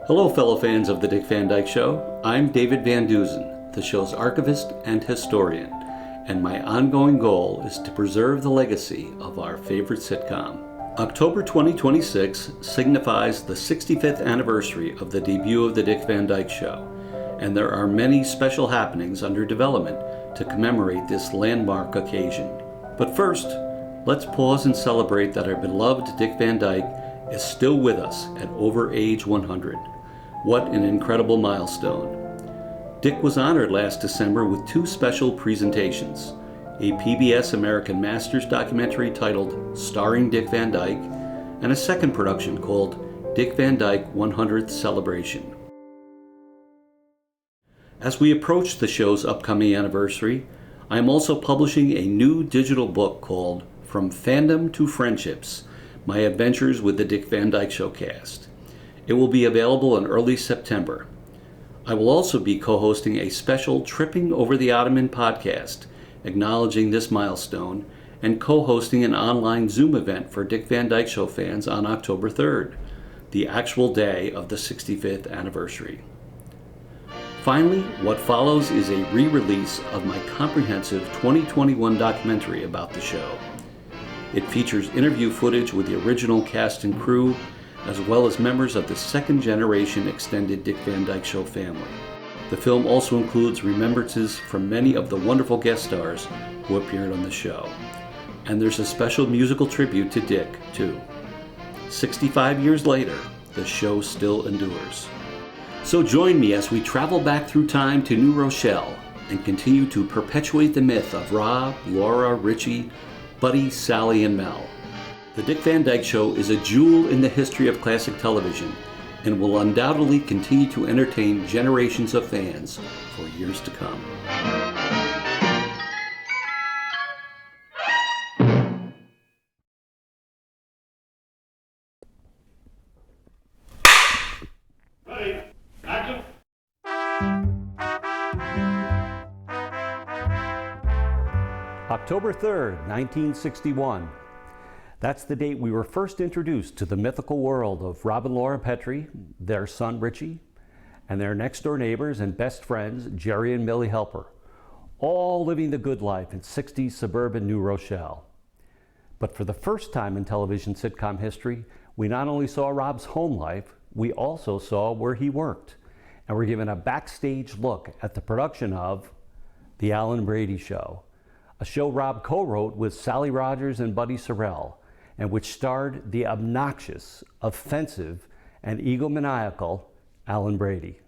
Hello, fellow fans of the Dick Van Dyke Show. I'm David Van Deusen, the show's archivist and historian, and my ongoing goal is to preserve the legacy of our favorite sitcom. October 2026 signifies the 65th anniversary of the debut of the Dick Van Dyke Show, and there are many special happenings under development to commemorate this landmark occasion. But first, let's pause and celebrate that our beloved Dick Van Dyke is still with us at over age 100. What an incredible milestone. Dick was honored last December with two special presentations, a PBS American Masters documentary titled Starring Dick Van Dyke, and a second production called Dick Van Dyke 100th Celebration. As we approach the show's upcoming anniversary, I am also publishing a new digital book called From Fandom to Friendships, My Adventures with the Dick Van Dyke Show cast. It will be available in early September. I will also be co-hosting a special Tripping Over the Ottoman podcast, acknowledging this milestone, and co-hosting an online Zoom event for Dick Van Dyke Show fans on October 3rd, the actual day of the 65th anniversary. Finally, what follows is a re-release of my comprehensive 2021 documentary about the show. It features interview footage with the original cast and crew, as well as members of the second-generation extended Dick Van Dyke Show family. The film also includes remembrances from many of the wonderful guest stars who appeared on the show. And there's a special musical tribute to Dick, too. 65 years later, the show still endures. So join me as we travel back through time to New Rochelle and continue to perpetuate the myth of Rob, Laura, Richie, Buddy, Sally, and Mel. The Dick Van Dyke Show is a jewel in the history of classic television and will undoubtedly continue to entertain generations of fans for years to come. Ready, action. October 3rd, 1961. That's the date we were first introduced to the mythical world of Rob and Laura Petrie, their son Richie, and their next-door neighbors and best friends, Jerry and Millie Helper, all living the good life in 60s suburban New Rochelle. But for the first time in television sitcom history, we not only saw Rob's home life, we also saw where he worked, and we're given a backstage look at the production of The Alan Brady Show, a show Rob co-wrote with Sally Rogers and Buddy Sorrell, and which starred the obnoxious, offensive, and egomaniacal Alan Brady.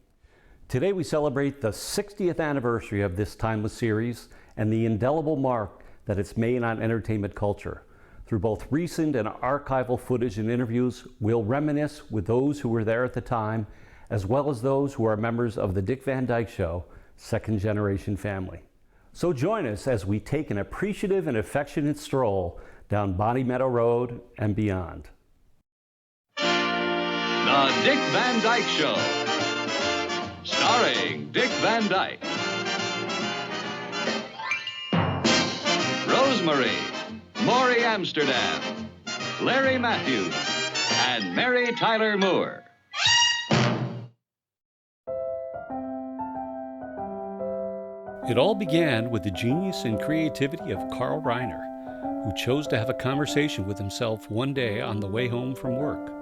Today we celebrate the 60th anniversary of this timeless series and the indelible mark that it's made on entertainment culture. Through both recent and archival footage and interviews, we'll reminisce with those who were there at the time, as well as those who are members of the Dick Van Dyke Show second-generation family. So join us as we take an appreciative and affectionate stroll down Bonnie Meadow Road and beyond. The Dick Van Dyke Show, starring Dick Van Dyke, Rosemary, Maury Amsterdam, Larry Matthews, and Mary Tyler Moore. It all began with the genius and creativity of Carl Reiner, who chose to have a conversation with himself one day on the way home from work.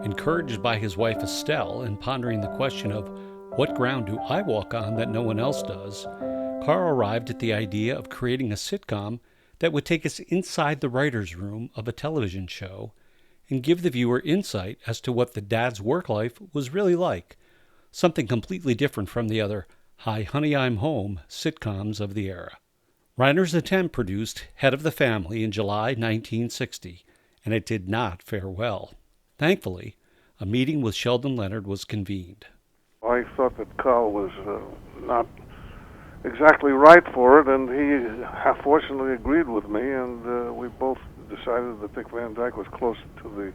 Encouraged by his wife Estelle and pondering the question of what ground do I walk on that no one else does, Carl arrived at the idea of creating a sitcom that would take us inside the writer's room of a television show and give the viewer insight as to what the dad's work life was really like, something completely different from the other Hi, Honey, I'm Home sitcoms of the era. Reiner's attempt produced Head of the Family in July 1960, and it did not fare well. Thankfully, a meeting with Sheldon Leonard was convened. I thought that Carl was not exactly right for it, and he fortunately agreed with me, and we both decided that Dick Van Dyke was closer to the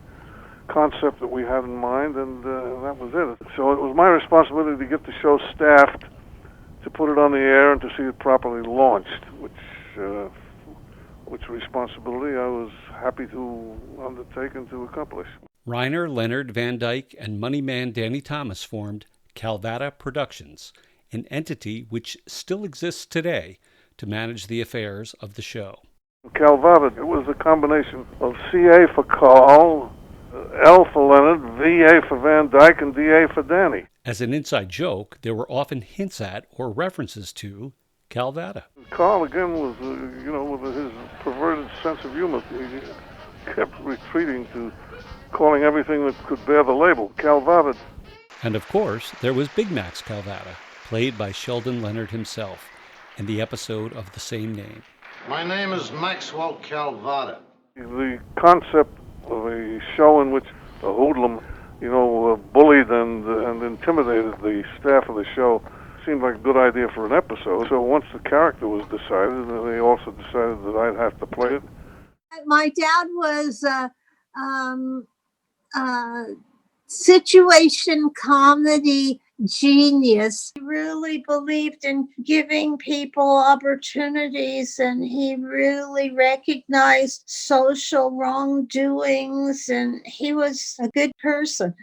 concept that we had in mind, and that was it. So it was my responsibility to get the show staffed, to put it on the air, and to see it properly launched, which responsibility I was happy to undertake and to accomplish. Reiner, Leonard, Van Dyke, and money man Danny Thomas formed Calvada Productions, an entity which still exists today to manage the affairs of the show. Calvada, it was a combination of CA for Carl, L for Leonard, VA for Van Dyke, and DA for Danny. As an inside joke, there were often hints at or references to Calvada. Carl, again, was, with his perverted sense of humor, he kept retreating to calling everything that could bear the label Calvada. And of course, there was Big Max Calvada, played by Sheldon Leonard himself, in the episode of the same name. My name is Maxwell Calvada. The concept of a show in which a hoodlum, bullied and intimidated the staff of the show seemed like a good idea for an episode. So once the character was decided, they also decided that I'd have to play it. My dad was situation comedy genius. He really believed in giving people opportunities, and he really recognized social wrongdoings, and he was a good person.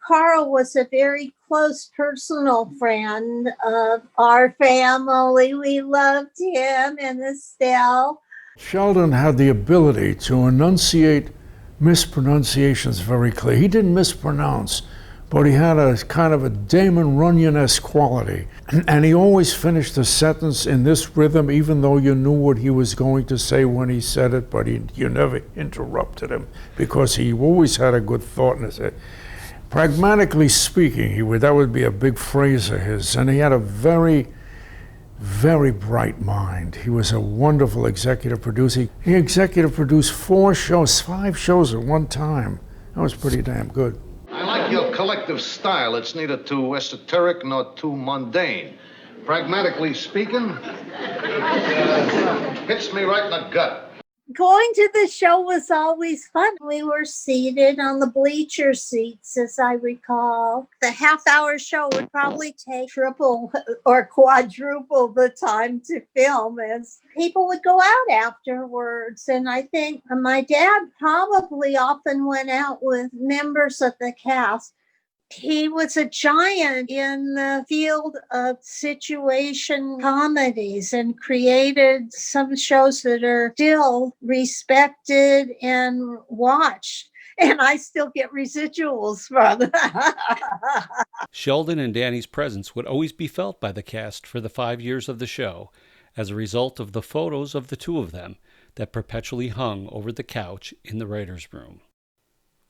Carl was a very close personal friend of our family. We loved him and Estelle. Sheldon had the ability to enunciate mispronunciations very clear. He didn't mispronounce, but he had a kind of a Damon Runyon-esque quality. And he always finished a sentence in this rhythm, even though you knew what he was going to say when he said it, but you never interrupted him because he always had a good thought in his head. Pragmatically speaking, that would be a big phrase of his, and he had a very, very bright mind. He was a wonderful executive producer. He executive produced 5 shows at one time. That was pretty damn good. I like your collective style. It's neither too esoteric nor too mundane. Pragmatically speaking, hits me right in the gut. Going to the show was always fun. We were seated on the bleacher seats, as I recall. The half-hour show would probably take triple or quadruple the time to film, as people would go out afterwards. And I think my dad probably often went out with members of the cast. He was a giant in the field of situation comedies and created some shows that are still respected and watched. And I still get residuals from them. Sheldon and Danny's presence would always be felt by the cast for the 5 years of the show as a result of the photos of the two of them that perpetually hung over the couch in the writer's room.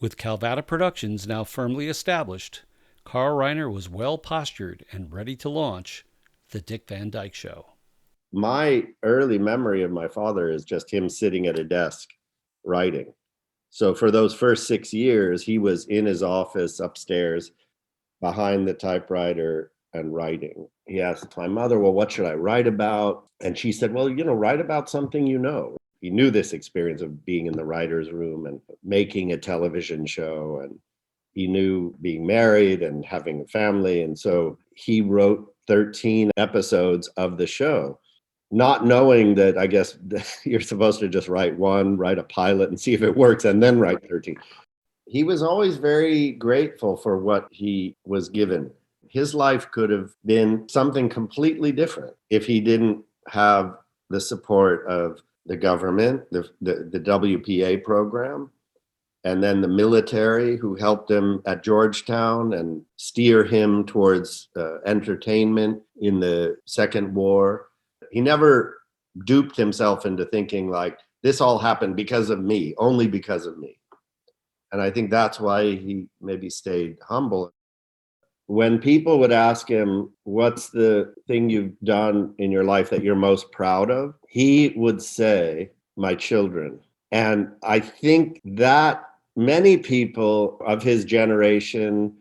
With Calvada Productions now firmly established, Carl Reiner was well postured and ready to launch the Dick Van Dyke Show. My early memory of my father is just him sitting at a desk writing. So for those first 6 years, he was in his office upstairs behind the typewriter and writing. He asked my mother, well, what should I write about? And she said, well, write about something you know. He knew this experience of being in the writer's room and making a television show, and he knew being married and having a family. And so he wrote 13 episodes of the show, not knowing that, I guess, you're supposed to just write a pilot and see if it works, and then write 13. He was always very grateful for what he was given. His life could have been something completely different if he didn't have the support of the government, the WPA program, and then the military who helped him at Georgetown and steer him towards entertainment in the Second War. He never duped himself into thinking like, this all happened because of me, only because of me. And I think that's why he maybe stayed humble. When people would ask him, what's the thing you've done in your life that you're most proud of? He would say, my children. And I think that many people of his generation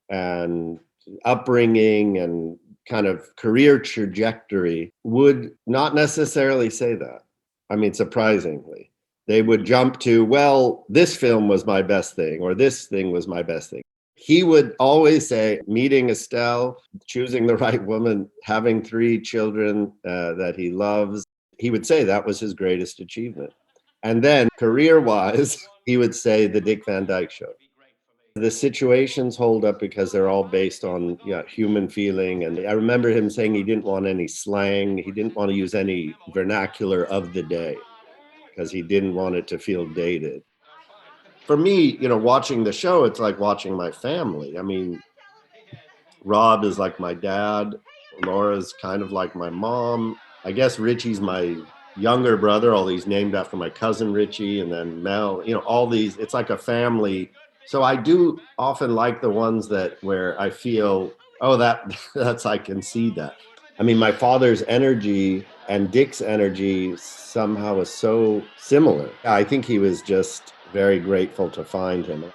and upbringing and kind of career trajectory would not necessarily say that. I mean, surprisingly, they would jump to, well, this film was my best thing, or this thing was my best thing. He would always say, meeting Estelle, choosing the right woman, having 3 children that he loves. He would say that was his greatest achievement. And then career-wise, he would say the Dick Van Dyke Show. The situations hold up because they're all based on human feeling. And I remember him saying he didn't want any slang. He didn't want to use any vernacular of the day because he didn't want it to feel dated. For me, watching the show, it's like watching my family. I mean, Rob is like my dad. Laura's kind of like my mom. I guess Richie's my younger brother, although he's named after my cousin Richie. And then Mel, all these, it's like a family. So I do often like the ones where I feel, oh, that's, I can see that. I mean, my father's energy and Dick's energy somehow is so similar. I think he was just very grateful to find him.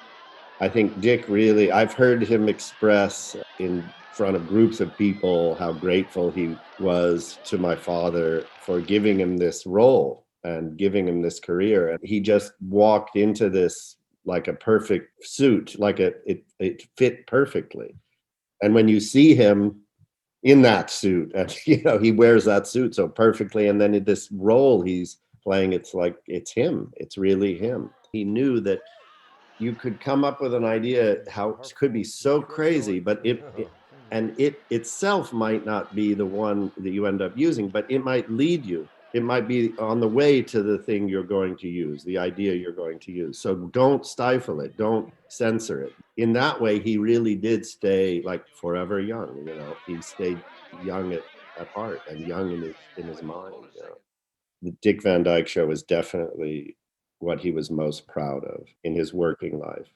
I think Dick really, I've heard him express in front of groups of people how grateful he was to my father for giving him this role and giving him this career. And he just walked into this like a perfect suit, like it fit perfectly. And when you see him in that suit, and he wears that suit so perfectly, and then in this role he's playing, it's like it's him. It's really him. He knew that you could come up with an idea how it could be so crazy, but it itself might not be the one that you end up using, but it might lead you. It might be on the way to the thing you're going to use, the idea you're going to use. So don't stifle it. Don't censor it. In that way, he really did stay like forever young. He stayed young at heart and young in his mind. The Dick Van Dyke Show is definitely what he was most proud of in his working life.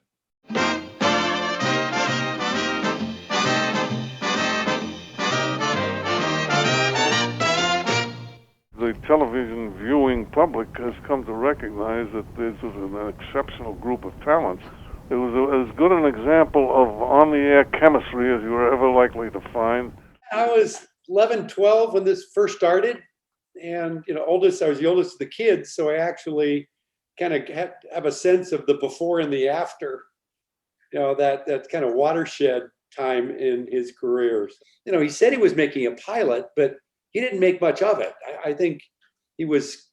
The television viewing public has come to recognize that this was an exceptional group of talents. It was as good an example of on-the-air chemistry as you were ever likely to find. I was 11, 12 when this first started, and I was the oldest of the kids, so I actually kind of have a sense of the before and the after, that kind of watershed time in his career. He said he was making a pilot, but he didn't make much of it. I think he was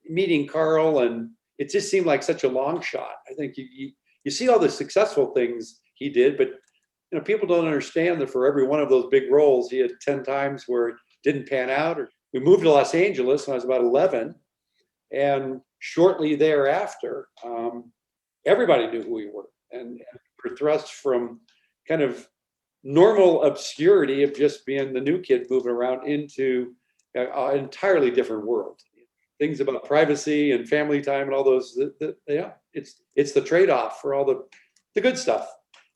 meeting Carl, and it just seemed like such a long shot. I think you see all the successful things he did, but people don't understand that for every one of those big roles, he had 10 times where it didn't pan out. We moved to Los Angeles when I was about 11, and shortly thereafter, everybody knew who we were, and were thrust from kind of normal obscurity of just being the new kid moving around into an entirely different world. Things about privacy and family time and all those, it's the trade-off for all the good stuff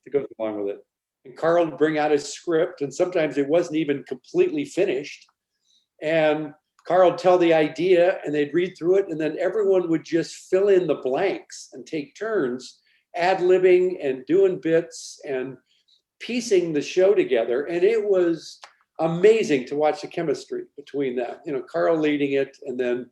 that goes along with it. And Carl would bring out his script, and sometimes it wasn't even completely finished. And Carl would tell the idea, and they'd read through it, and then everyone would just fill in the blanks and take turns ad-libbing and doing bits and piecing the show together. And it was amazing to watch the chemistry between them. Carl leading it, and then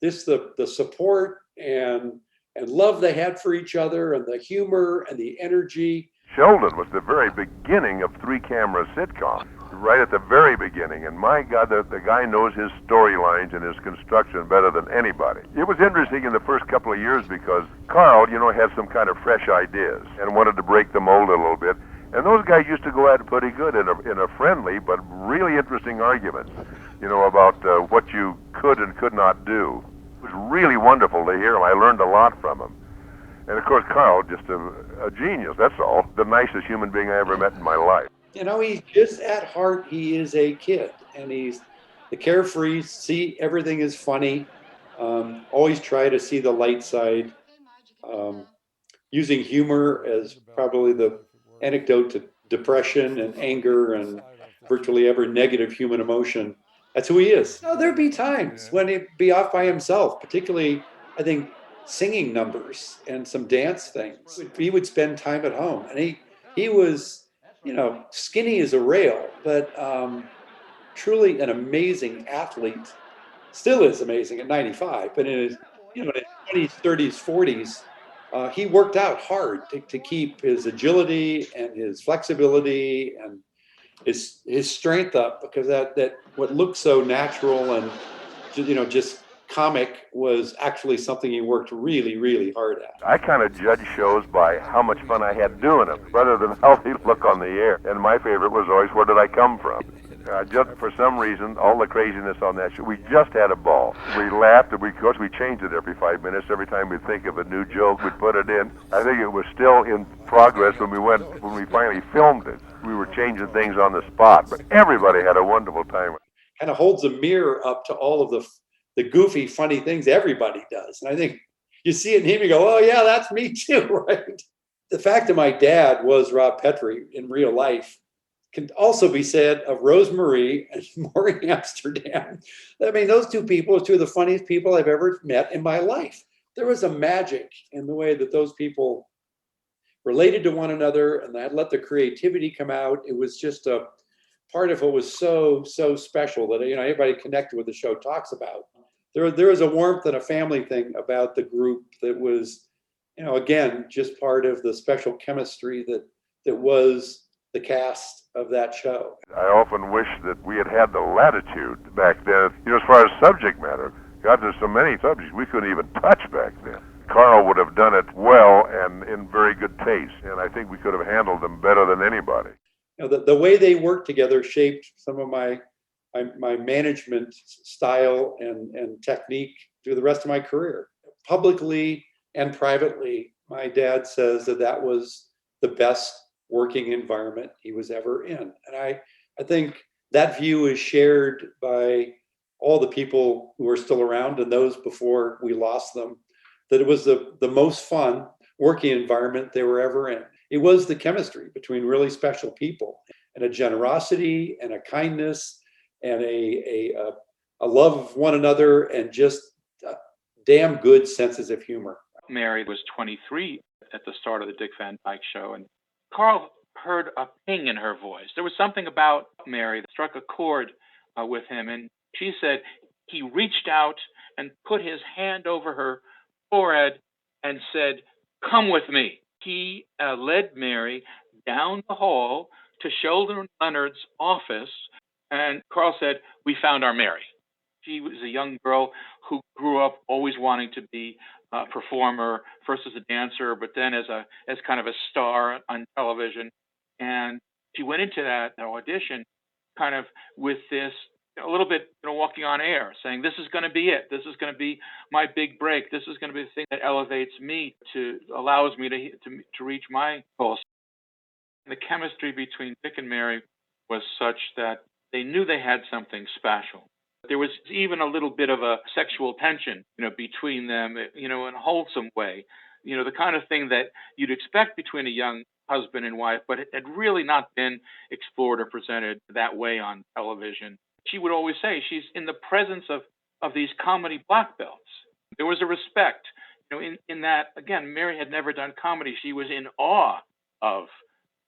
the support and love they had for each other, and the humor and the energy. Sheldon was the very beginning of three-camera sitcom, right at the very beginning. And my God, the guy knows his storylines and his construction better than anybody. It was interesting in the first couple of years because Carl, had some kind of fresh ideas and wanted to break the mold a little bit. And those guys used to go at it pretty good in a friendly but really interesting arguments, about what you could and could not do. It was really wonderful to hear him. I learned a lot from him. And of course, Carl, just a genius, that's all. The nicest human being I ever met in my life. He's just at heart, he is a kid. And he's the carefree, see everything is funny. Always try to see the light side. Using humor as probably the antidote to depression and anger and virtually every negative human emotion. That's who he is. There'd be times when he'd be off by himself, particularly, I think, singing numbers and some dance things. He would spend time at home, and he was, skinny as a rail, but truly an amazing athlete. Still is amazing at 95, but in his, in his 20s, 30s, 40s, he worked out hard to keep his agility and his flexibility and his strength up, because that what looks so natural and just comic was actually something he worked really, really hard at. I kind of judge shows by how much fun I had doing them, rather than how they look on the air. And my favorite was always, where did I come from? Just for some reason, all the craziness on that show, we just had a ball. We laughed, and of course we changed it every 5 minutes. Every time we'd think of a new joke, we'd put it in. I think it was still in progress when we finally filmed it. We were changing things on the spot, but everybody had a wonderful time. Kind of holds a mirror up to all of the goofy, funny things everybody does. And I think you see it in him, you go, oh yeah, that's me too, right? The fact that my dad was Rob Petrie in real life can also be said of Rosemarie and Maury Amsterdam. I mean, those two people are two of the funniest people I've ever met in my life. There was a magic in the way that those people related to one another, and that let the creativity come out. It was just a part of what was so special that everybody connected with the show talks about. There was a warmth and a family thing about the group that was, again, just part of the special chemistry that was the cast of that show. I often wish that we had had the latitude back then, as far as subject matter. God, there's so many subjects we couldn't even touch back then. Carl would have done it well and in very good taste, and I think we could have handled them better than anybody. The way they worked together shaped some of my management style and technique through the rest of my career. Publicly and privately, my dad says that was the best working environment he was ever in. And I think that view is shared by all the people who are still around and those before we lost them, that it was the most fun working environment they were ever in. It was the chemistry between really special people, and a generosity and a kindness and a love of one another, and just damn good senses of humor. Mary was 23 at the start of the Dick Van Dyke Show, and Carl heard a ping in her voice. There was something about Mary that struck a chord with him, and she said he reached out and put his hand over her forehead and said, "Come with me." He led Mary down the hall to Sheldon Leonard's office, and Carl said, "We found our Mary." She was a young girl who grew up always wanting to be a performer, first as a dancer, but then as kind of a star on television. And she went into that audition kind of with this a little bit, walking on air, saying, "This is going to be it. This is going to be my big break. This is going to be the thing that elevates me, allows me to reach my goals." The chemistry between Dick and Mary was such that they knew they had something special. There was even a little bit of a sexual tension, between them, in a wholesome way, the kind of thing that you'd expect between a young husband and wife, but it had really not been explored or presented that way on television. She would always say she's in the presence of these comedy black belts. There was a respect, in that, again, Mary had never done comedy. She was in awe of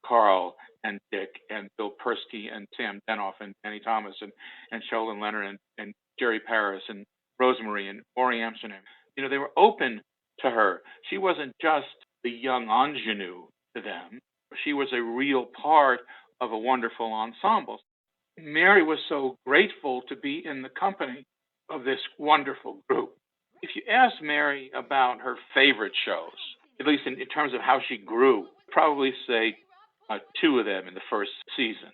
Carl and Dick and Bill Persky and Sam Denoff and Danny Thomas and Sheldon Leonard and Jerry Paris and Rosemarie and Maury Amsterdam. They were open to her. She wasn't just the young ingenue to them. She was a real part of a wonderful ensemble. Mary was so grateful to be in the company of this wonderful group. If you ask Mary about her favorite shows, at least in terms of how she grew, probably say two of them in the first season.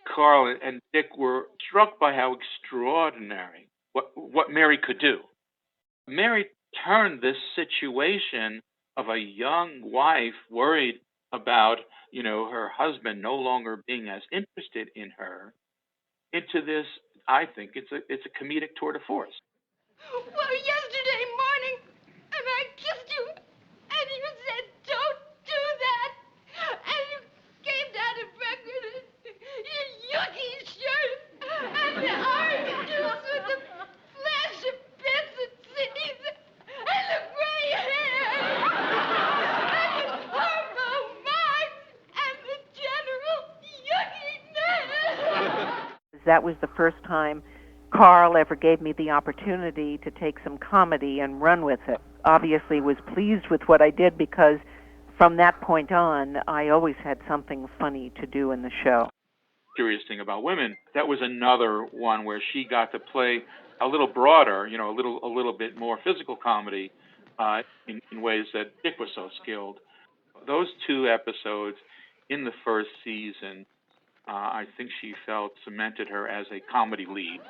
Carl and Dick were struck by how extraordinary what Mary could do. Mary turned this situation of a young wife worried about, her husband no longer being as interested in her into this, I think it's a comedic tour de force. Well, yesterday morning, and I kissed you, and you said, "Don't do that." And you came down to breakfast in your yucky shirt and the orange juice with the flash of bits and seeds and the gray hair and the hormone marks and the general yuckiness. That was the first time Carl ever gave me the opportunity to take some comedy and run with it. Obviously was pleased with what I did, because from that point on, I always had something funny to do in the show. Curious thing about women, that was another one where she got to play a little broader, you know, a little bit more physical comedy in ways that Dick was so skilled. Those two episodes in the first season, I think she felt cemented her as a comedy lead.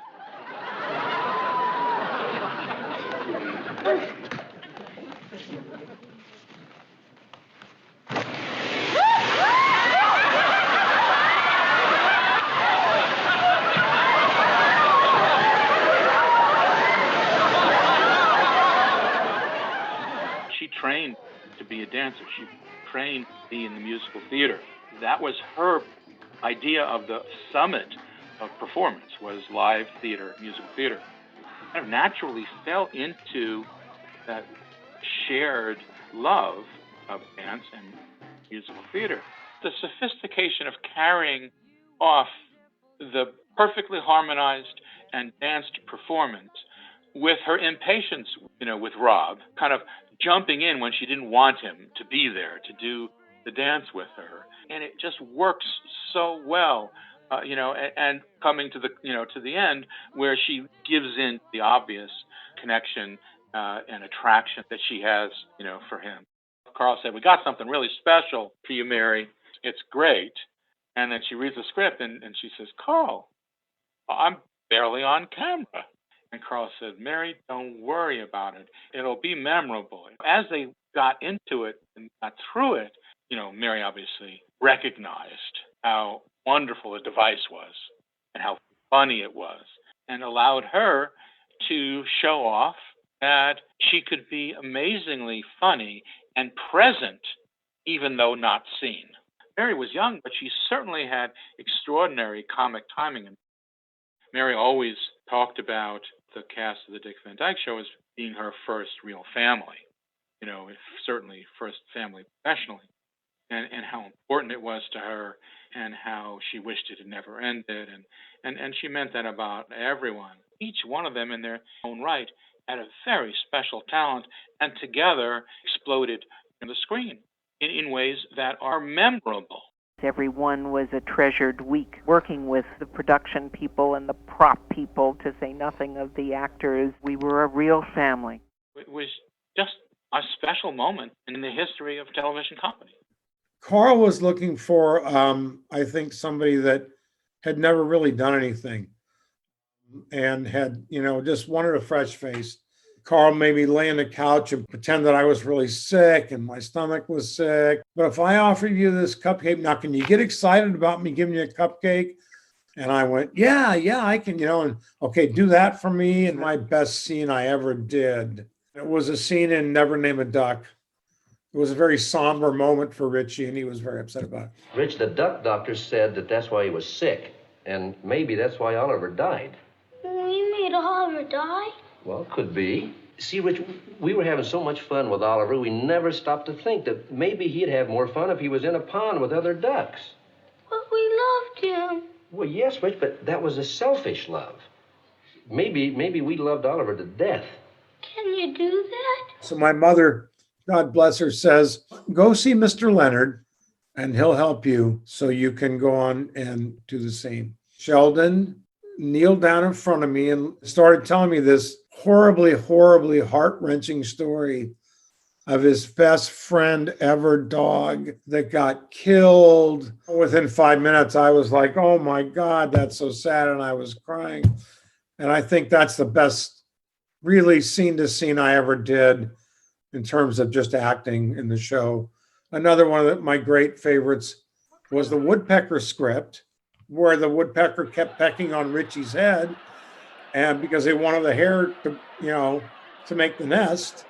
She trained to be a dancer. She trained to be in the musical theater. That was her idea of the summit of performance, was live theater, musical theater. Kind of naturally fell into that shared love of dance and musical theater. The sophistication of carrying off the perfectly harmonized and danced performance with her impatience, you know, with Rob, kind of jumping in when she didn't want him to be there to do the dance with her. And it just works so well, you know, and coming to the, you know, to the end where she gives in the obvious connection and attraction that she has, you know, for him. Carl said, "We got something really special for you, Mary. It's great." And then she reads the script and she says, "Carl, I'm barely on camera." And Carl said, "Mary, don't worry about it. It'll be memorable." As they got into it and got through it, you know, Mary obviously recognized how wonderful the device was and how funny it was, and allowed her to show off that she could be amazingly funny and present, even though not seen. Mary was young, but she certainly had extraordinary comic timing. And Mary always talked about the cast of the Dick Van Dyke Show as being her first real family, you know, certainly first family professionally, and how important it was to her and how she wished it had never ended. And she meant that about everyone. Each one of them in their own right had a very special talent and together exploded on the screen in ways that are memorable. Everyone was a treasured week working with the production people and the prop people, to say nothing of the actors. We were a real family. It was just a special moment in the history of television comedy. Carl was looking for, I think, somebody that had never really done anything and had, you know, just wanted a fresh face. Carl made me lay on the couch and pretend that I was really sick and my stomach was sick. But if I offered you this cupcake, now can you get excited about me giving you a cupcake? And I went, yeah, I can, you know, and okay, do that for me. And my best scene I ever did. It was a scene in Never Name a Duck. It was a very somber moment for Richie, and he was very upset about it. Rich, the duck doctor said that that's why he was sick, and maybe that's why Oliver died. You made Oliver die? Well, could be. See, Rich, we were having so much fun with Oliver, we never stopped to think that maybe he'd have more fun if he was in a pond with other ducks. But we loved him. Well, yes, Rich, but that was a selfish love. Maybe we loved Oliver to death. Can you do that? So my mother, God bless her, says, go see Mr. Leonard, and he'll help you so you can go on and do the same. Sheldon kneeled down in front of me and started telling me this horribly, horribly heart-wrenching story of his best friend ever dog that got killed. Within 5 minutes, I was like, oh my God, that's so sad. And I was crying. And I think that's the best, really scene to scene I ever did in terms of just acting in the show. Another one of my great favorites was the woodpecker script, where the woodpecker kept pecking on Richie's head, and because they wanted the hare to, you know, to make the nest.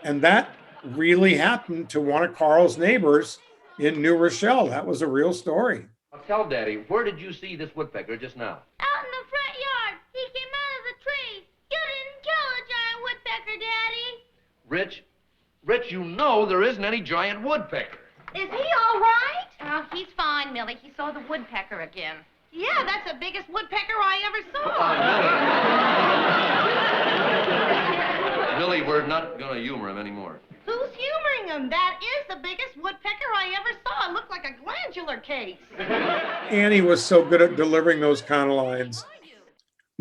And that really happened to one of Carl's neighbors in New Rochelle. That was a real story. Now tell Daddy, where did you see this woodpecker just now? Out in the front yard. He came out of the tree. You didn't kill a giant woodpecker, Daddy. Rich, you know there isn't any giant woodpecker. Is he all right? Oh, he's fine, Millie. He saw the woodpecker again. Yeah, that's the biggest woodpecker I ever saw. Millie, we're not going to humor him anymore. Who's humoring him? That is the biggest woodpecker I ever saw. It looked like a glandular case. Annie was so good at delivering those kind of lines.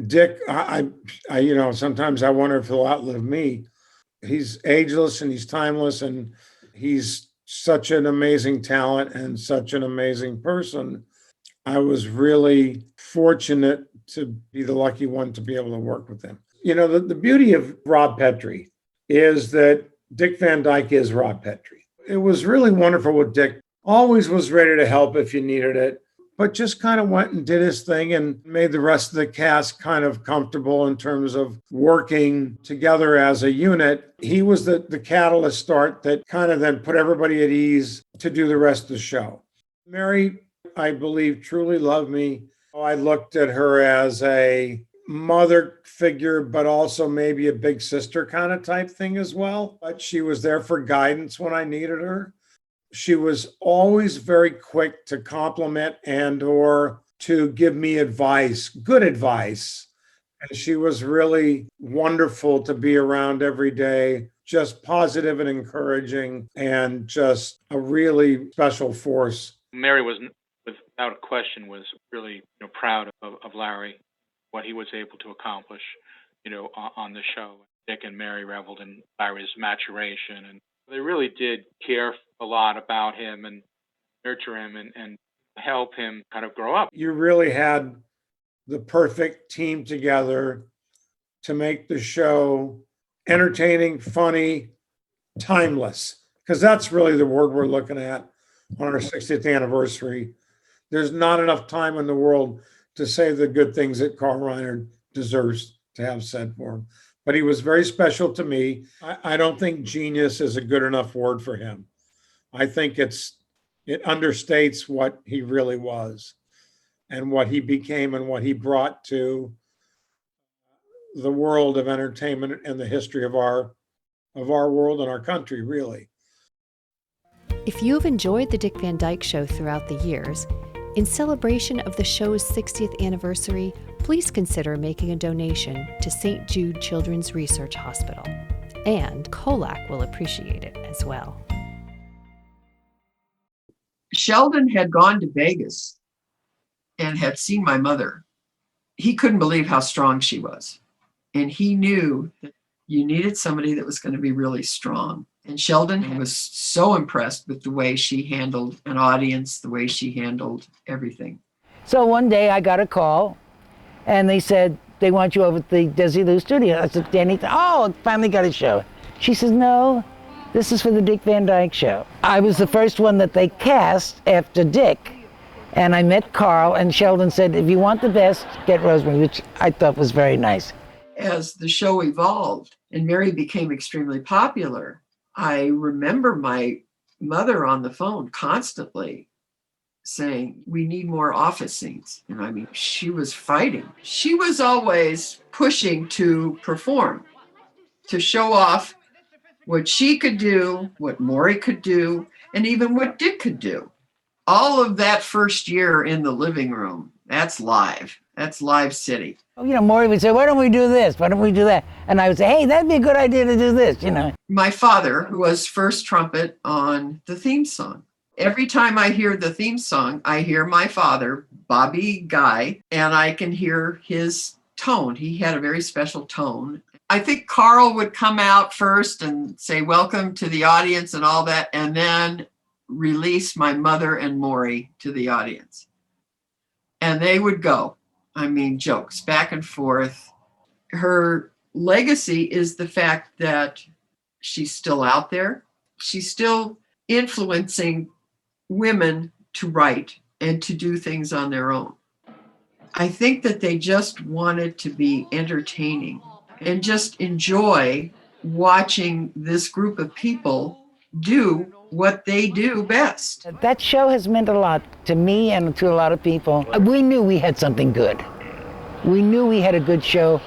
Dick, sometimes I wonder if he'll outlive me. He's ageless and he's timeless, and he's such an amazing talent and such an amazing person. I was really fortunate to be the lucky one to be able to work with him. The beauty of Rob Petrie is that Dick Van Dyke is Rob Petrie. It was really wonderful with Dick. Always was ready to help if you needed it, but just kind of went and did his thing and made the rest of the cast kind of comfortable in terms of working together as a unit. He was the catalyst start that kind of then put everybody at ease to do the rest of the show. Mary, I believe, truly loved me. I looked at her as a mother figure, but also maybe a big sister kind of type thing as well. But she was there for guidance when I needed her. She was always very quick to compliment and or to give me advice, good advice. And she was really wonderful to be around every day, just positive and encouraging, and just a really special force. Mary was, without a question, was really proud of Larry, what he was able to accomplish, on the show. Dick and Mary reveled in Larry's maturation, and they really did care a lot about him and nurture him and help him kind of grow up. You really had the perfect team together to make the show entertaining, funny, timeless, because that's really the word we're looking at on our 60th anniversary. There's not enough time in the world to say the good things that Carl Reiner deserves to have said for him. But he was very special to me. I don't think genius is a good enough word for him. I think it understates what he really was and what he became and what he brought to the world of entertainment and the history of our world and our country, really. If you've enjoyed the Dick Van Dyke Show throughout the years, in celebration of the show's 60th anniversary, please consider making a donation to St. Jude Children's Research Hospital. And Colac will appreciate it as well. Sheldon had gone to Vegas and had seen my mother. He couldn't believe how strong she was. And he knew that you needed somebody that was going to be really strong. And Sheldon was so impressed with the way she handled an audience, the way she handled everything. So one day I got a call and they said, they want you over at the Desilu studio. I said, Danny, I finally got a show. She says, no, this is for the Dick Van Dyke Show. I was the first one that they cast after Dick. And I met Carl, and Sheldon said, if you want the best, get Rosemary, which I thought was very nice. As the show evolved and Mary became extremely popular, I remember my mother on the phone constantly saying, we need more office scenes. And I mean, she was fighting. She was always pushing to perform, to show off what she could do, what Maury could do, and even what Dick could do. All of that first year in the living room, that's live. That's Live City. Maury would say, why don't we do this? Why don't we do that? And I would say, hey, that'd be a good idea to do this, My father, who was first trumpet on the theme song. Every time I hear the theme song, I hear my father, Bobby Guy, and I can hear his tone. He had a very special tone. I think Carl would come out first and say, welcome to the audience and all that, and then release my mother and Maury to the audience. And they would go. I mean, jokes back and forth. Her legacy is the fact that she's still out there. She's still influencing women to write and to do things on their own. I think that they just wanted to be entertaining and just enjoy watching this group of people do what they do best. That show has meant a lot to me and to a lot of people. We knew we had something good. We knew we had a good show.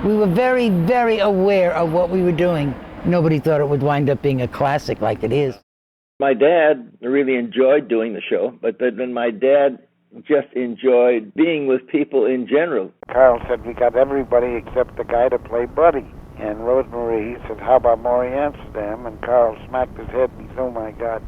We were very, very aware of what we were doing. Nobody thought it would wind up being a classic like it is. My dad really enjoyed doing the show, but then my dad just enjoyed being with people in general. Carl said, we got everybody except the guy to play Buddy. And Rosemary said, how about Maury Amsterdam? And Carl smacked his head and said, oh my God,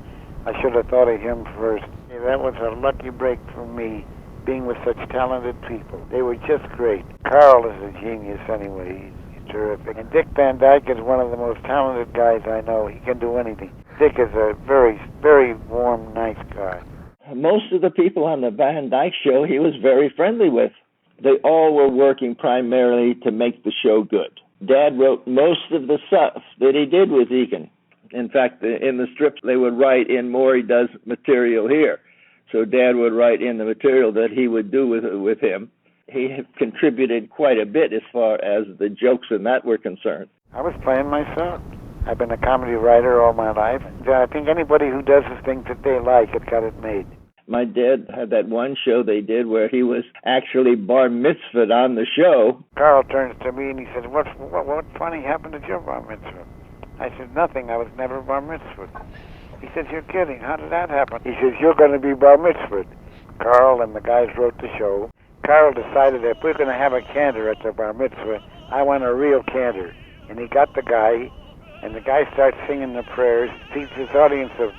I should have thought of him first. That was a lucky break for me, being with such talented people. They were just great. Carl is a genius anyway. He's terrific. And Dick Van Dyke is one of the most talented guys I know. He can do anything. Dick is a very, very warm, nice guy. Most of the people on the Van Dyke Show he was very friendly with. They all were working primarily to make the show good. Dad wrote most of the stuff that he did with Egan. In fact, in the strips they would write in Maury does material here. So Dad would write in the material that he would do with him. He contributed quite a bit as far as the jokes and that were concerned. I was playing myself. I've been a comedy writer all my life. I think anybody who does the things that they like has got it made. My dad had that one show they did where he was actually bar mitzvahed on the show. Carl turns to me and he says, what funny happened at your bar mitzvah? I said, nothing. I was never bar mitzvahed. He says, you're kidding. How did that happen? He says, you're going to be bar mitzvahed. Carl and the guys wrote the show. Carl decided that if we're going to have a cantor at the bar mitzvah, I want a real cantor. And he got the guy, and the guy starts singing the prayers, feeds his audience of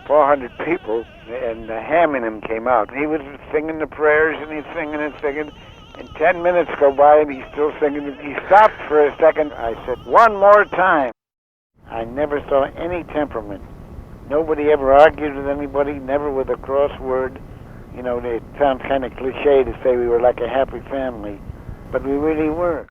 400 people, and Ham in him came out. He was singing the prayers, and he's singing and singing, and 10 minutes go by, and he's still singing. He stopped for a second. I said, one more time. I never saw any temperament. Nobody ever argued with anybody, never with a cross word. You know, it sounds kind of cliche to say we were like a happy family, but we really were.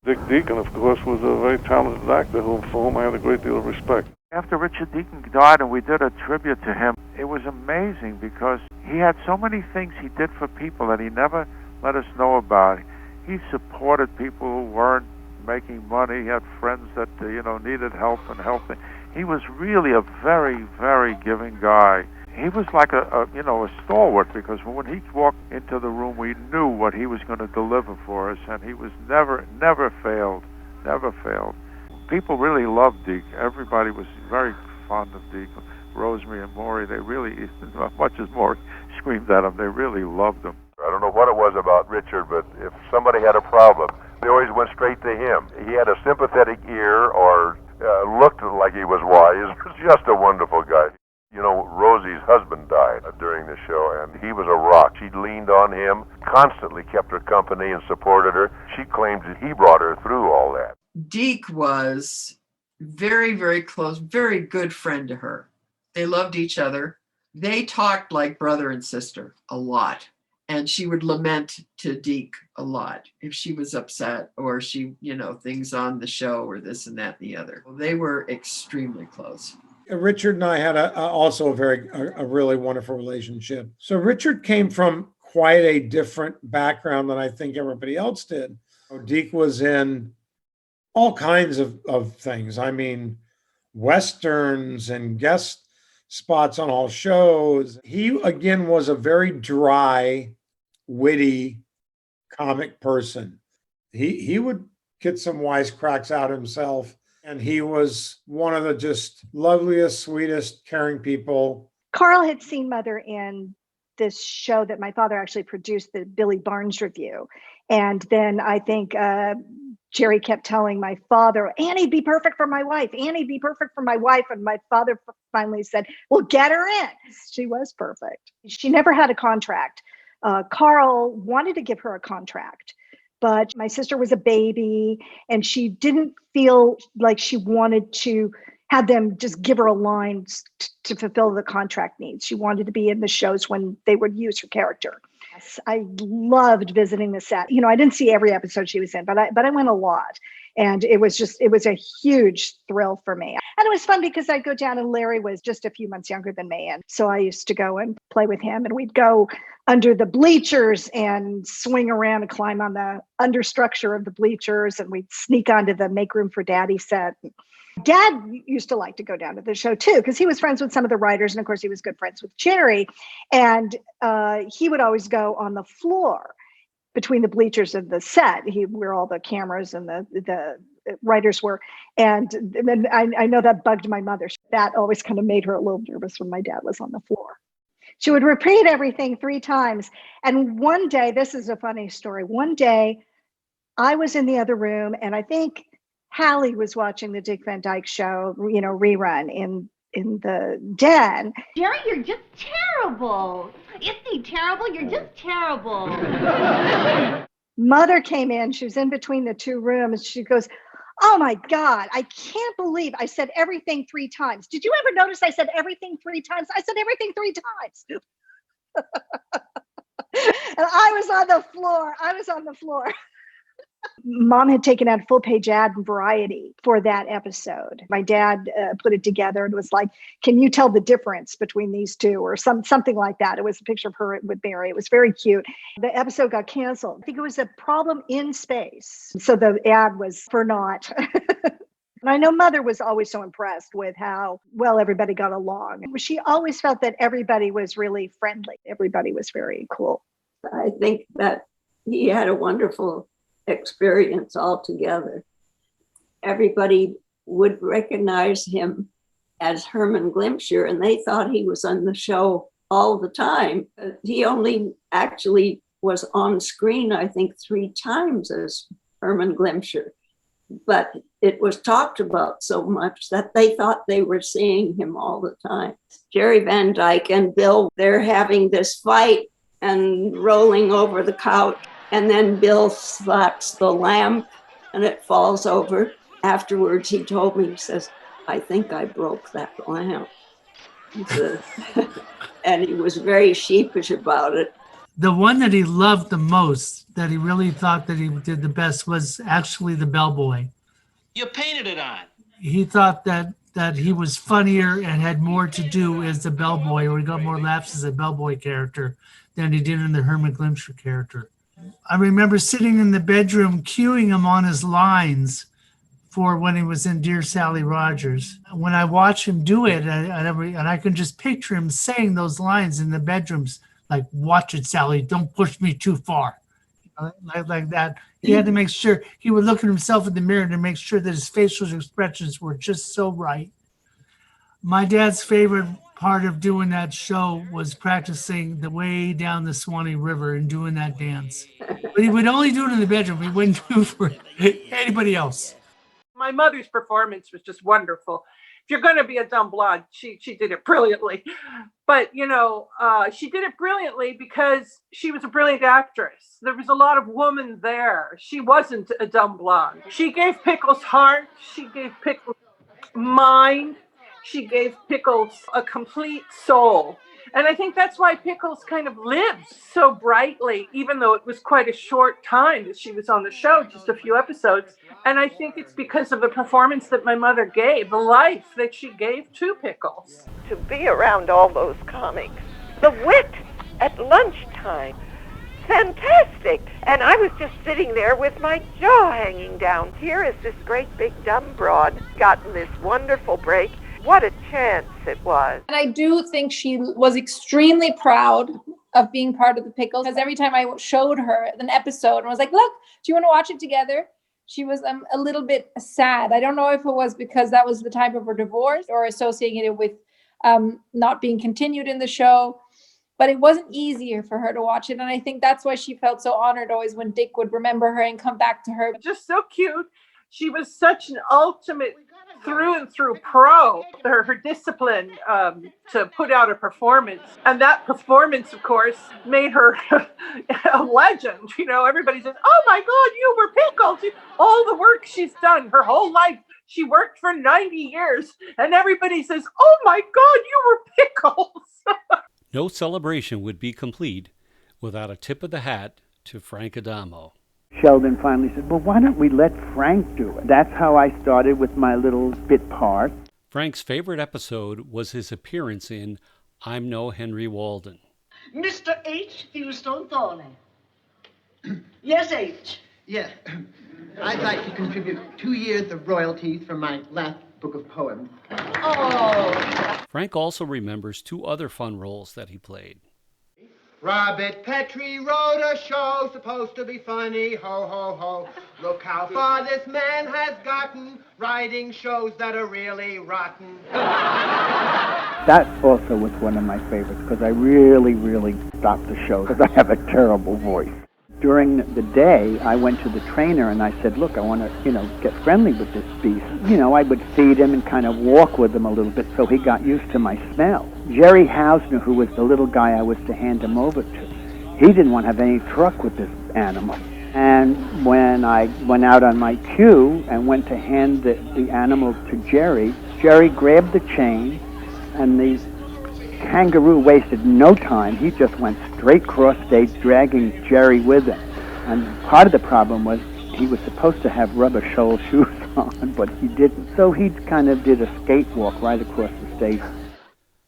Dick Deacon, of course, was a very talented actor for whom I had a great deal of respect. After Richard Deacon died and we did a tribute to him, it was amazing because he had so many things he did for people that he never let us know about. He supported people who weren't making money. He had friends that, needed help and helped. He was really a very, very giving guy. He was like a stalwart because when he walked into the room, we knew what he was going to deliver for us, and he was never failed. People really loved Deke. Everybody was very fond of Deke. Rosemary and Maury, they really, as much as Maury screamed at him, they really loved him. I don't know what it was about Richard, but if somebody had a problem, they always went straight to him. He had a sympathetic ear or looked like he was wise. He was just a wonderful guy. You know, Rosie's husband died during the show, and he was a rock. She leaned on him, constantly kept her company and supported her. She claims that he brought her through all that. Deke was very, very close, very good friend to her. They loved each other. They talked like brother and sister a lot. And she would lament to Deke a lot if she was upset or she, things on the show or this and that and the other. They were extremely close. Richard and I had also a really wonderful relationship. So Richard came from quite a different background than I think everybody else did. Deke was in all kinds of things. I mean, Westerns and guest spots on all shows. He, again, was a very dry, witty comic person. He would get some wisecracks out himself. And he was one of the just loveliest, sweetest, caring people. Carl had seen Mother in this show that my father actually produced, the Billy Barnes Review. And then I think Jerry kept telling my father, Annie'd be perfect for my wife. Annie'd be perfect for my wife. And my father finally said, well, get her in. She was perfect. She never had a contract. Carl wanted to give her a contract. But my sister was a baby and she didn't feel like she wanted to have them just give her a line to fulfill the contract needs. She wanted to be in the shows when they would use her character. Yes, I loved visiting the set. I didn't see every episode she was in, but I went a lot. And it was a huge thrill for me. And it was fun because I'd go down and Larry was just a few months younger than me. And so I used to go and play with him and we'd go under the bleachers and swing around and climb on the understructure of the bleachers. And we'd sneak onto the Make Room for Daddy set. Dad used to like to go down to the show too, because he was friends with some of the writers. And of course he was good friends with Jerry. And he would always go on the floor between the bleachers of the set, where all the cameras and the writers were. And I know that bugged my mother. That always kind of made her a little nervous when my dad was on the floor. She would repeat everything 3 times. And one day, this is a funny story. One day I was in the other room and I think Hallie was watching the Dick Van Dyke Show, rerun in the den. Jerry, you're just terrible. Isn't he terrible? You're just terrible. Mother came in. She was in between the two rooms. She goes, "Oh my God, I can't believe I said everything 3 times. Did you ever notice I said everything 3 times? I said everything 3 times." And I was on the floor. Mom had taken out a full-page ad in Variety for that episode. My dad put it together and was like, "Can you tell the difference between these two?" Or something like that. It was a picture of her with Barry. It was very cute. The episode got canceled. I think it was a problem in space. So the ad was for naught. And I know Mother was always so impressed with how well everybody got along. She always felt that everybody was really friendly. Everybody was very cool. I think that he had a wonderful experience altogether. Everybody would recognize him as Herman Glimcher, and they thought he was on the show all the time. He only actually was on screen, I think, 3 times as Herman Glimcher. But it was talked about so much that they thought they were seeing him all the time. Jerry Van Dyke and Bill, they're having this fight and rolling over the couch. And then Bill slaps the lamp and it falls over. Afterwards, he told me, he says, "I think I broke that lamp." And he was very sheepish about it. The one that he loved the most, that he really thought that he did the best, was actually the bellboy. You painted it on. He thought that he was funnier and had more to do as the bellboy, or he got more laughs as a bellboy character than he did in the Herman Glimcher character. I remember sitting in the bedroom cueing him on his lines for when he was in Dear Sally Rogers. When I watch him do it, and I can just picture him saying those lines in the bedrooms, like, "Watch it, Sally, don't push me too far." Like that. He had to make sure, he would look at himself in the mirror to make sure that his facial expressions were just so right. My dad's favorite part of doing that show was practicing the way down the Swanee River and doing that dance. But he would only do it in the bedroom. He wouldn't do it for anybody else. My mother's performance was just wonderful. If you're going to be a dumb blonde, she did it brilliantly. But, she did it brilliantly because she was a brilliant actress. There was a lot of woman there. She wasn't a dumb blonde. She gave Pickles heart. She gave Pickles mind. She gave Pickles a complete soul. And I think that's why Pickles kind of lives so brightly, even though it was quite a short time that she was on the show, just a few episodes. And I think it's because of the performance that my mother gave, the life that she gave to Pickles. To be around all those comics, the wit at lunchtime, fantastic. And I was just sitting there with my jaw hanging down. Here is this great big dumb broad gotten this wonderful break. What a chance it was. And I do think she was extremely proud of being part of the Pickles, because every time I showed her an episode and was like, "Look, do you want to watch it together?" She was a little bit sad. I don't know if it was because that was the time of her divorce or associating it with not being continued in the show, but it wasn't easier for her to watch it. And I think that's why she felt so honored always when Dick would remember her and come back to her. Just so cute. She was such an ultimate through and through pro. Her discipline to put out a performance. And that performance, of course, made her a legend. Everybody says, "Oh my God, you were Pickles." All the work she's done her whole life. She worked for 90 years. And everybody says, "Oh my God, you were Pickles." No celebration would be complete without a tip of the hat to Frank Adamo. Sheldon finally said, "Well, why don't we let Frank do it?" That's how I started with my little bit part. Frank's favorite episode was his appearance in I'm No Henry Walden. Mr. H. Fewstone Thornley. Yes, H. Yes. I'd like to contribute 2 years of royalties from my last book of poems. Oh. Frank also remembers 2 other fun roles that he played. Robert Petrie wrote a show supposed to be funny, ho, ho, ho. Look how far this man has gotten, writing shows that are really rotten. That also was one of my favorites because I really stopped the show because I have a terrible voice. During the day, I went to the trainer and I said, look, I want to, get friendly with this beast. I would feed him and kind of walk with him a little bit so he got used to my smell. Jerry Hausner, who was the little guy I was to hand him over to, he didn't want to have any truck with this animal. And when I went out on my cue and went to hand the animal to Jerry, Jerry grabbed the chain, and the kangaroo wasted no time. He just went straight cross stage, dragging Jerry with him. And part of the problem was he was supposed to have rubber sole shoes on, but he didn't. So he kind of did a skate walk right across the stage.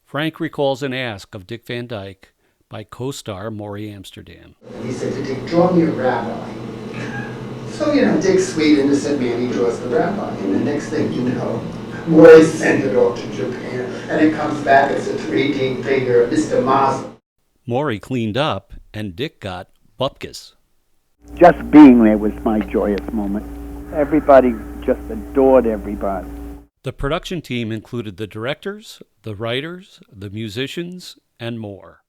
Frank recalls an ask of Dick Van Dyke by co-star Maury Amsterdam. He said to Dick, draw me a rabbi. So, Dick's sweet, innocent man, he draws the rabbi. And the next thing you know, Maury sent it off to Japan. And it comes back as a 3D figure of Mr. Maz. Maury cleaned up, and Dick got bupkis. Just being there was my joyous moment. Everybody just adored everybody. The production team included the directors, the writers, the musicians, and more.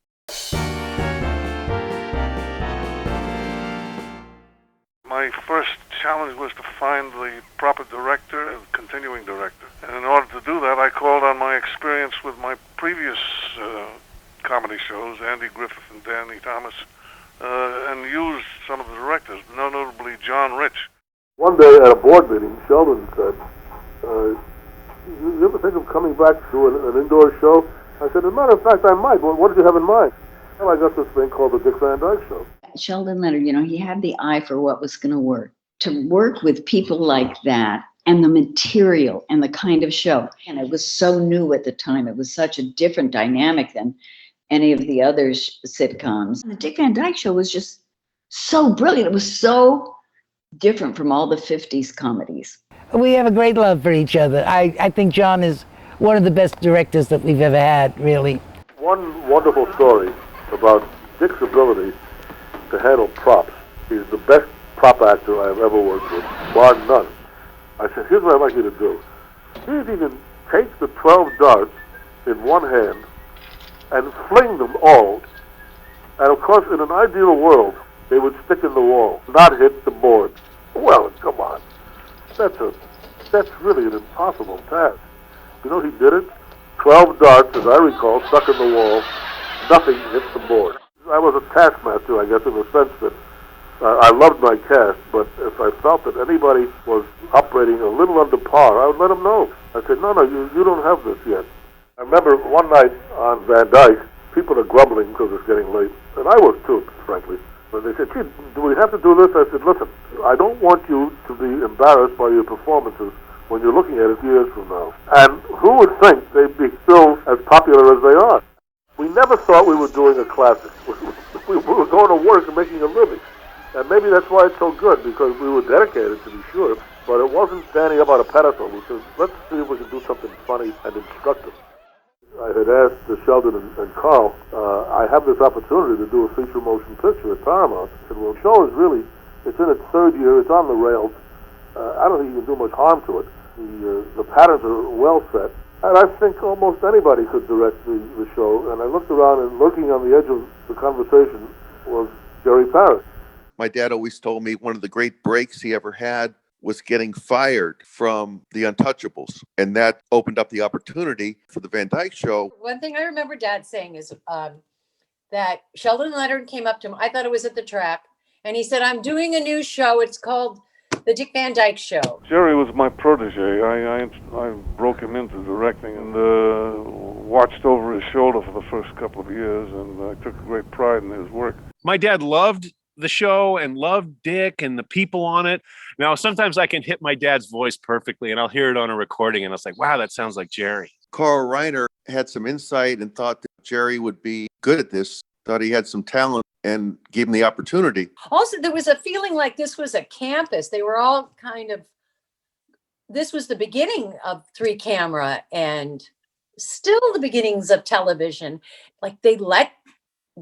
My first challenge was to find the proper director and continuing director. And in order to do that, I called on my experience with my previous comedy shows, Andy Griffith and Danny Thomas, and used some of the directors, notably John Rich. One day at a board meeting, Sheldon said, you ever think of coming back to an indoor show? I said, as a matter of fact, I might. Well, what did you have in mind? Well, I got this thing called the Dick Van Dyke Show. Sheldon Leonard, he had the eye for what was going to work. To work with people like that and the material and the kind of show. And it was so new at the time. It was such a different dynamic than any of the other sitcoms. The Dick Van Dyke Show was just so brilliant. It was so different from all the 50s comedies. We have a great love for each other. I think John is one of the best directors that we've ever had, really. One wonderful story about Dick's ability to handle props. He's the best prop actor I've ever worked with, bar none. I said, here's what I'd like you to do. He'd even take the 12 darts in one hand and fling them all. And of course, in an ideal world, they would stick in the wall, not hit the board. Well, come on. That's really an impossible task. He did it. 12 darts, as I recall, stuck in the wall. Nothing hit the board. I was a taskmaster, I guess, in the sense that I loved my cast, but if I felt that anybody was operating a little under par, I would let them know. I said, no, you don't have this yet. I remember one night on Van Dyke, people are grumbling because it's getting late, and I was too, frankly. But they said, gee, do we have to do this? I said, listen, I don't want you to be embarrassed by your performances when you're looking at it years from now. And who would think they'd be still as popular as they are? We never thought we were doing a classic. We were going to work and making a living. And maybe that's why it's so good, because we were dedicated, to be sure, but it wasn't standing up on a pedestal. We said, let's see if we can do something funny and instructive. I had asked Sheldon and Carl, I have this opportunity to do a feature motion picture at Paramount. I said, well, the show is really, it's in its third year, it's on the rails. I don't think you can do much harm to it. The patterns are well set. And I think almost anybody could direct the show. And I looked around, and lurking on the edge of the conversation was Jerry Paris. My dad always told me one of the great breaks he ever had was getting fired from The Untouchables. And that opened up the opportunity for the Van Dyke Show. One thing I remember Dad saying is that Sheldon Leonard came up to him. I thought it was at the Trap. And he said, I'm doing a new show. It's called The Dick Van Dyke Show. Jerry was my protege. I broke him into directing and watched over his shoulder for the first couple of years, and I took great pride in his work. My dad loved the show and loved Dick and the people on it. Now, sometimes I can hit my dad's voice perfectly, and I'll hear it on a recording, and I was like, wow, that sounds like Jerry. Carl Reiner had some insight and thought that Jerry would be good at this, thought he had some talent, and gave him the opportunity. Also, there was a feeling like this was a campus. They were all this was the beginning of 3-camera and still the beginnings of television. Like, they let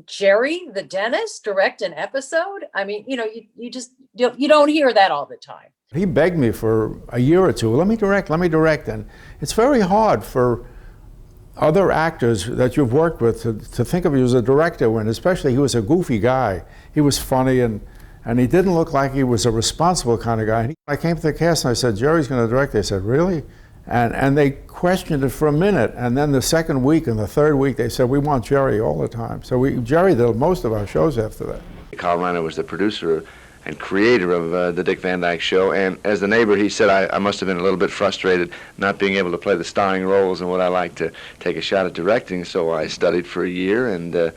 Jerry, the dentist, direct an episode. I mean, you don't hear that all the time. He begged me for a year or two, let me direct. And it's very hard for other actors that you've worked with to think of you as a director, when especially he was a goofy guy. He was funny and And he didn't look like he was a responsible kind of guy. I came to the cast and I said, Jerry's going to direct. They said, really? And they questioned it for a minute. And then the second week and the third week, they said, we want Jerry all the time. So Jerry did most of our shows after that. Carl Reiner was the producer and creator of the Dick Van Dyke Show. And as the neighbor, he said, I must have been a little bit frustrated not being able to play the starring roles and what I like to take a shot at directing. So I studied for a year and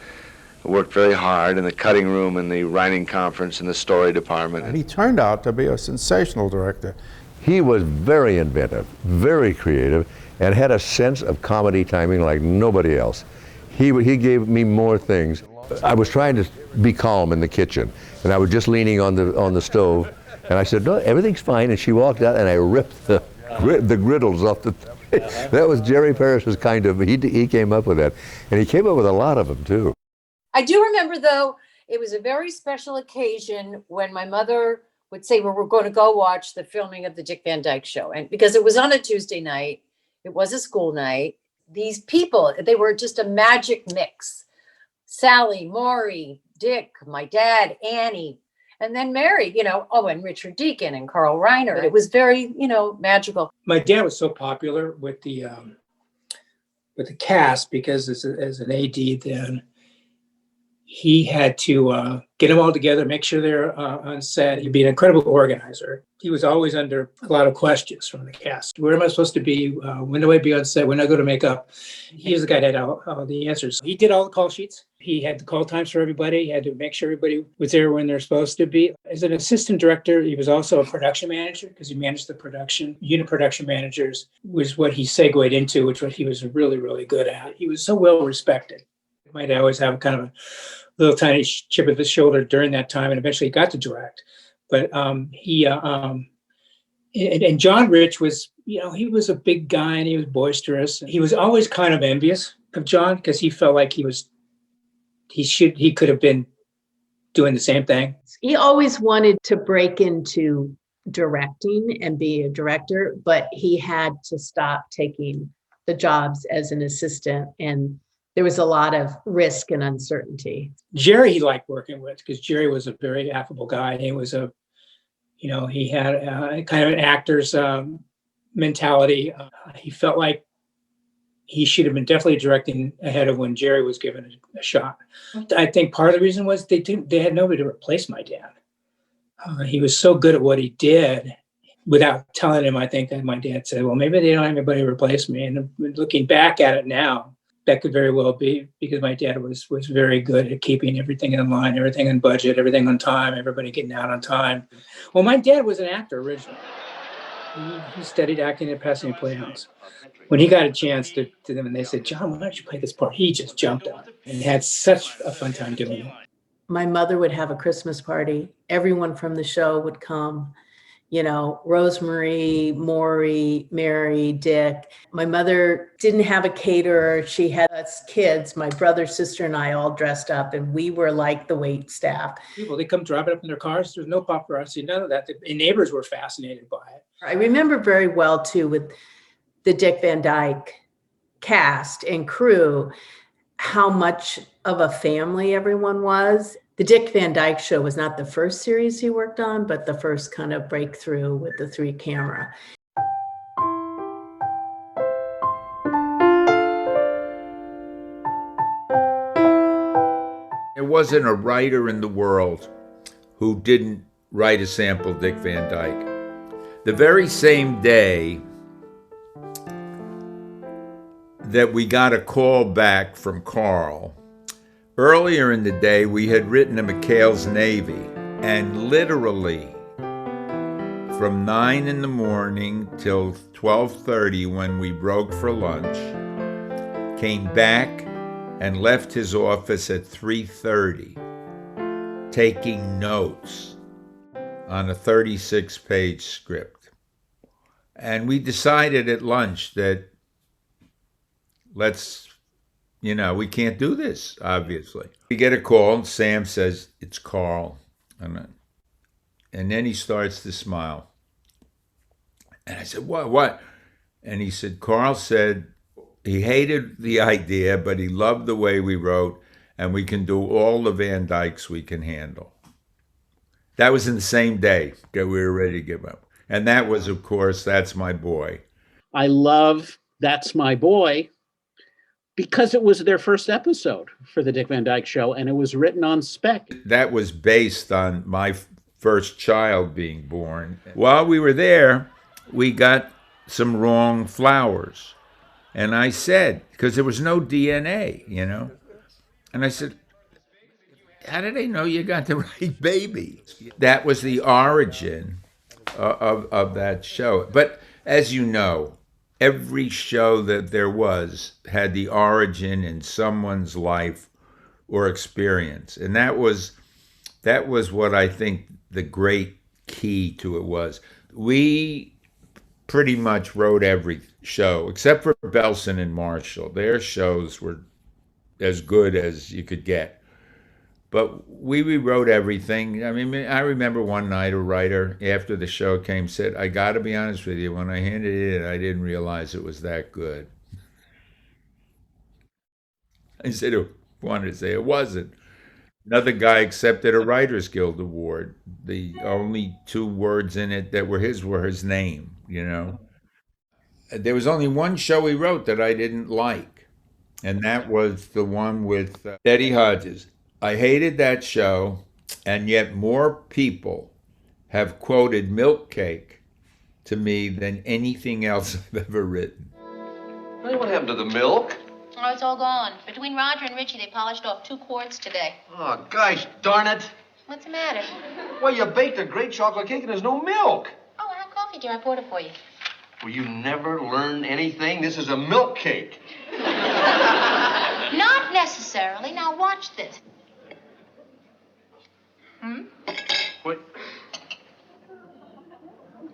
worked very hard in the cutting room and the writing conference and the story department. And he turned out to be a sensational director. He was very inventive, very creative, and had a sense of comedy timing like nobody else. He gave me more things. I was trying to be calm in the kitchen, and I was just leaning on the stove, and I said, no, everything's fine, and she walked out, and I ripped the griddles off the That was Jerry Parrish's kind of, he came up with that, and he came up with a lot of them, too. I do remember, though, it was a very special occasion when my mother would say, well, we're going to go watch the filming of the Dick Van Dyke Show. And because it was on a Tuesday night, it was a school night. These people, they were just a magic mix. Sally, Maury, Dick, my dad, Annie, and then Mary, and Richard Deacon and Carl Reiner. It was very, magical. My dad was so popular with the cast because as an AD then, he had to get them all together, make sure they're on set. He'd be an incredible organizer. He was always under a lot of questions from the cast. Where am I supposed to be? When do I be on set? When do I go to makeup? He was the guy that had all the answers. He did all the call sheets. He had the call times for everybody. He had to make sure everybody was there when they're supposed to be. As an assistant director, he was also a production manager because he managed the production. Unit production managers was what he segued into, which what he was really, really good at. He was so well respected. He might always have kind of a little tiny chip of his shoulder during that time, and eventually got to direct. But and John Rich was, he was a big guy and he was boisterous. He was always kind of envious of John because he felt like he could have been doing the same thing. He always wanted to break into directing and be a director, but he had to stop taking the jobs as an assistant, and there was a lot of risk and uncertainty. Jerry he liked working with because Jerry was a very affable guy. He was he had kind of an actor's mentality. He felt like he should have been definitely directing ahead of when Jerry was given a shot. I think part of the reason was they had nobody to replace my dad. He was so good at what he did without telling him. I think that my dad said, well, maybe they don't have anybody to replace me. And looking back at it now, that could very well be because my dad was very good at keeping everything in line, everything on budget, everything on time, everybody getting out on time. Well, my dad was an actor originally. He studied acting at Pasadena Playhouse. When he got a chance to them and they said, John, why don't you play this part? He just jumped on it and had such a fun time doing it. My mother would have a Christmas party. Everyone from the show would come. Rosemary, Maury, Mary, Dick. My mother didn't have a caterer. She had us kids, my brother, sister, and I all dressed up, and we were like the wait staff. People, they come drop it up in their cars. There's no paparazzi, none of that. The neighbors were fascinated by it. I remember very well, too, with the Dick Van Dyke cast and crew, how much of a family everyone was. The Dick Van Dyke Show was not the first series he worked on, but the first kind of breakthrough with the 3-camera. There wasn't a writer in the world who didn't write a sample Dick Van Dyke. The very same day that we got a call back from Carl, earlier in the day, we had written a McHale's Navy, and literally from 9 in the morning till 12:30 when we broke for lunch, came back and left his office at 3:30, taking notes on a 36-page script. And we decided at lunch that we can't do this, obviously. We get a call, and Sam says, it's Carl. And then he starts to smile. And I said, what? And he said, Carl said he hated the idea, but he loved the way we wrote, and we can do all the Van Dykes we can handle. That was in the same day that we were ready to give up. And that was, of course, That's My Boy. I love That's My Boy because it was their first episode for the Dick Van Dyke Show, and it was written on spec. That was based on my first child being born. While we were there, we got some wrong flowers. And I said, because there was no DNA, you know, and I said, how did they know you got the right baby? That was the origin of that show. But as you know, every show that there was had the origin in someone's life or experience. And that was what I think the great key to it was. We pretty much wrote every show, except for Belson and Marshall. Their shows were as good as you could get. But we rewrote everything. I mean, I remember one night a writer, after the show came, said, I got to be honest with you, when I handed it in, I didn't realize it was that good. I said, I wanted to say it wasn't. Another guy accepted a Writers Guild Award. The only 2 words in it that were his name, you know. There was only one show he wrote that I didn't like, and that was the one with Eddie Hodges. I hated that show, and yet more people have quoted Milk Cake to me than anything else I've ever written. Hey, what happened to the milk? Oh, it's all gone. Between Roger and Richie, they polished off 2 quarts today. Oh, gosh darn it. What's the matter? Well, you baked a great chocolate cake and there's no milk. Oh, I have coffee, dear. I poured it for you. Well, you never learn anything. This is a milk cake. Not necessarily. Now watch this. What?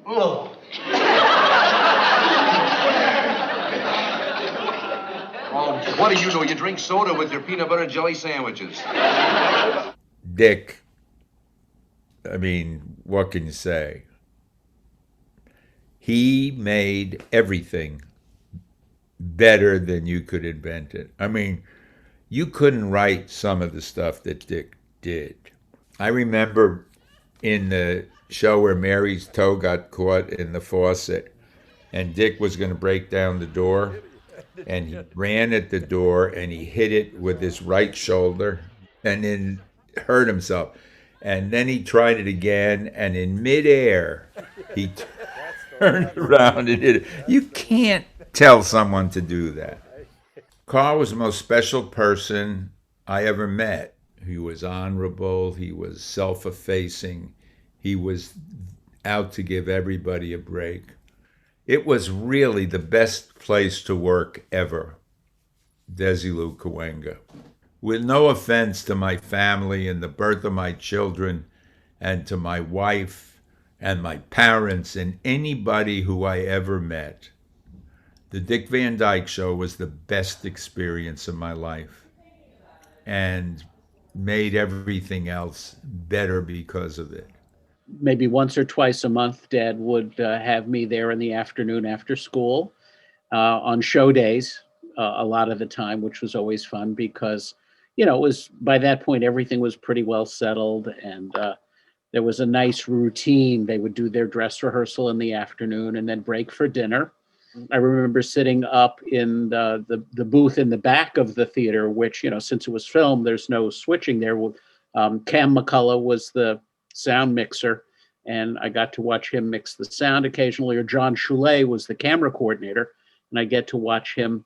Oh. Oh, what do you know? You drink soda with your peanut butter jelly sandwiches. Dick, I mean, what can you say? He made everything better than you could invent it. I mean, you couldn't write some of the stuff that Dick did. I remember in the show where Mary's toe got caught in the faucet and Dick was going to break down the door, and he ran at the door and he hit it with his right shoulder and then hurt himself. And then he tried it again, and in midair, he turned around and hit it. You can't tell someone to do that. Carl was the most special person I ever met. He was honorable, he was self-effacing, he was out to give everybody a break. It was really the best place to work ever, Desilu Cahuenga. With no offense to my family and the birth of my children and to my wife and my parents and anybody who I ever met, the Dick Van Dyke Show was the best experience of my life and made everything else better because of it. Maybe once or twice a month, Dad would have me there in the afternoon after school on show days a lot of the time, which was always fun because, you know, it was by that point, everything was pretty well settled and there was a nice routine. They would do their dress rehearsal in the afternoon and then break for dinner. I remember sitting up in the booth in the back of the theater, which, you know, since it was filmed, there's no switching there. Cam McCullough was the sound mixer, and I got to watch him mix the sound occasionally, or John Choulet was the camera coordinator, and I get to watch him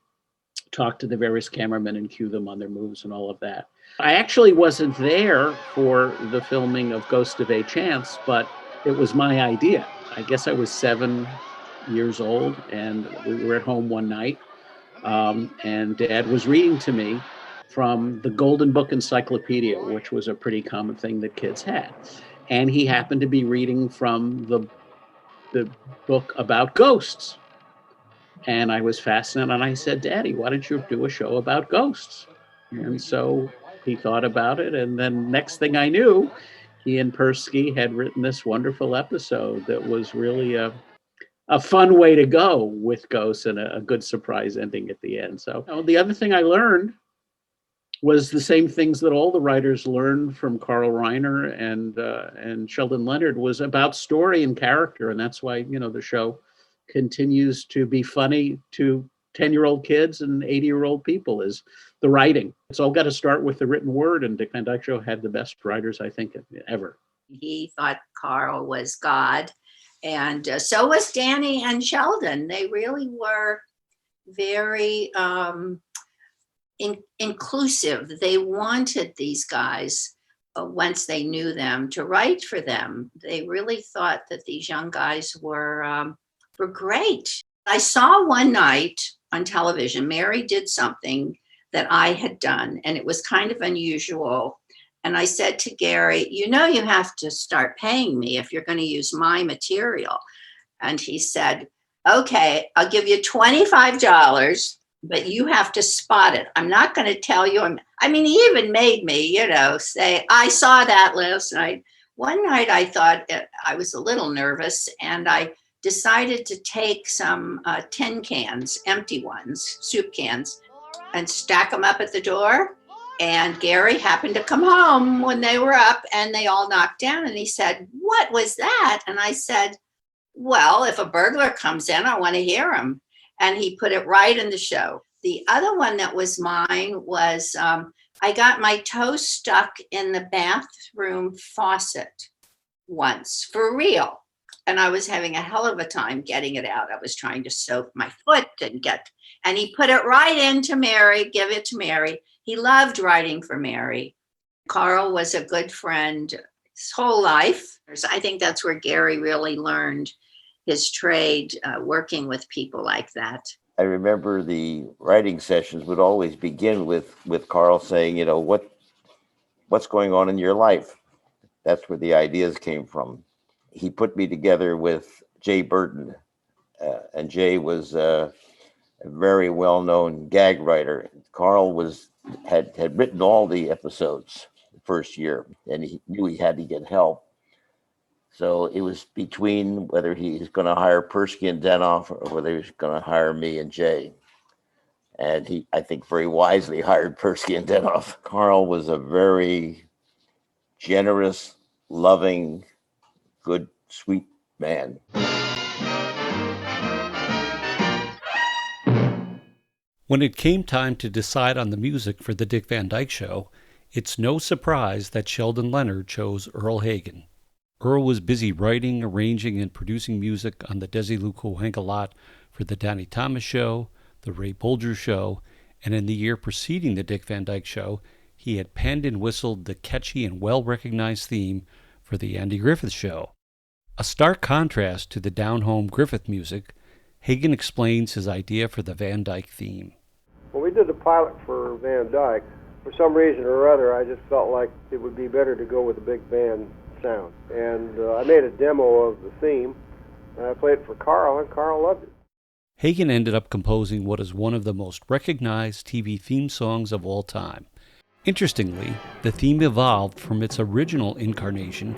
talk to the various cameramen and cue them on their moves and all of that. I actually wasn't there for the filming of Ghost of a Chance, but it was my idea. I guess I was 7 years old, and we were at home one night, and Dad was reading to me from the Golden Book Encyclopedia, which was a pretty common thing that kids had. And he happened to be reading from the book about ghosts. And I was fascinated, and I said, Daddy, why don't you do a show about ghosts? And so he thought about it, and then next thing I knew, he and Persky had written this wonderful episode that was really a fun way to go with ghosts and a good surprise ending at the end. So the other thing I learned was the same things that all the writers learned from Carl Reiner and Sheldon Leonard, was about story and character. And that's why, the show continues to be funny to 10-year-old kids and 80-year-old people, is the writing. It's all got to start with the written word, and Dick Van Dyke Show had the best writers, I think, ever. He thought Carl was God, and so was Danny and Sheldon. They really were very inclusive. They wanted these guys, once they knew them, to write for them. They really thought that these young guys were great. I saw one night on television, Mary did something that I had done, and it was kind of unusual. And I said to Gary, you have to start paying me if you're going to use my material. And he said, okay, I'll give you $25, but you have to spot it. I'm not going to tell you. He even made me, say, I saw that last night. One night I thought I was a little nervous, and I decided to take some tin cans, empty ones, soup cans, and stack them up at the door. And Gary happened to come home when they were up, and they all knocked down. And he said, what was that? And I said, well, if a burglar comes in, I want to hear him. And he put it right in the show. The other one that was mine was I got my toe stuck in the bathroom faucet once, for real. And I was having a hell of a time getting it out. I was trying to soak my foot and he put it right into Mary, give it to Mary. He loved writing for Mary. Carl was a good friend his whole life. I think that's where Gary really learned his trade, working with people like that. I remember the writing sessions would always begin with Carl saying, what's going on in your life? That's where the ideas came from. He put me together with Jay Burton, and Jay was a very well-known gag writer. Carl had written all the episodes the first year, and he knew he had to get help. So it was between whether he's going to hire Persky and Denoff or whether he's going to hire me and Jay. And he, I think, very wisely hired Persky and Denoff. Carl was a very generous, loving, good, sweet man. When it came time to decide on the music for the Dick Van Dyke Show, it's no surprise that Sheldon Leonard chose Earl Hagen. Earl was busy writing, arranging, and producing music on the Desilu Cohangalot for the Danny Thomas Show, the Ray Bolger Show, and in the year preceding the Dick Van Dyke Show, he had penned and whistled the catchy and well-recognized theme for the Andy Griffith Show. A stark contrast to the down-home Griffith music, Hagen explains his idea for the Van Dyke theme. When we did the pilot for Van Dyke, for some reason or other, I just felt like it would be better to go with a big band sound. And I made a demo of the theme, and I played it for Carl, and Carl loved it. Hagen ended up composing what is one of the most recognized TV theme songs of all time. Interestingly, the theme evolved from its original incarnation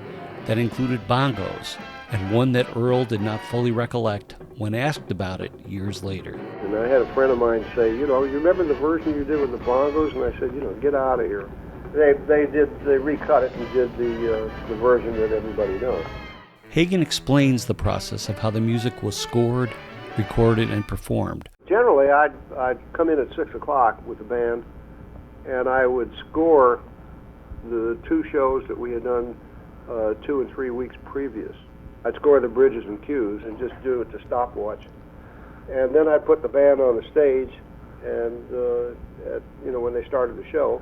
that included bongos, and one that Earl did not fully recollect when asked about it years later. And I had a friend of mine say, you remember the version you did with the bongos? And I said, get out of here. They recut it and did the version that everybody knows. Hagen explains the process of how the music was scored, recorded, and performed. Generally, I'd come in at 6 o'clock with the band, and I would score the two shows that we had done 2 and 3 weeks previous. I'd score the bridges and cues and just do it to stopwatch. And then I'd put the band on the stage, and when they started the show,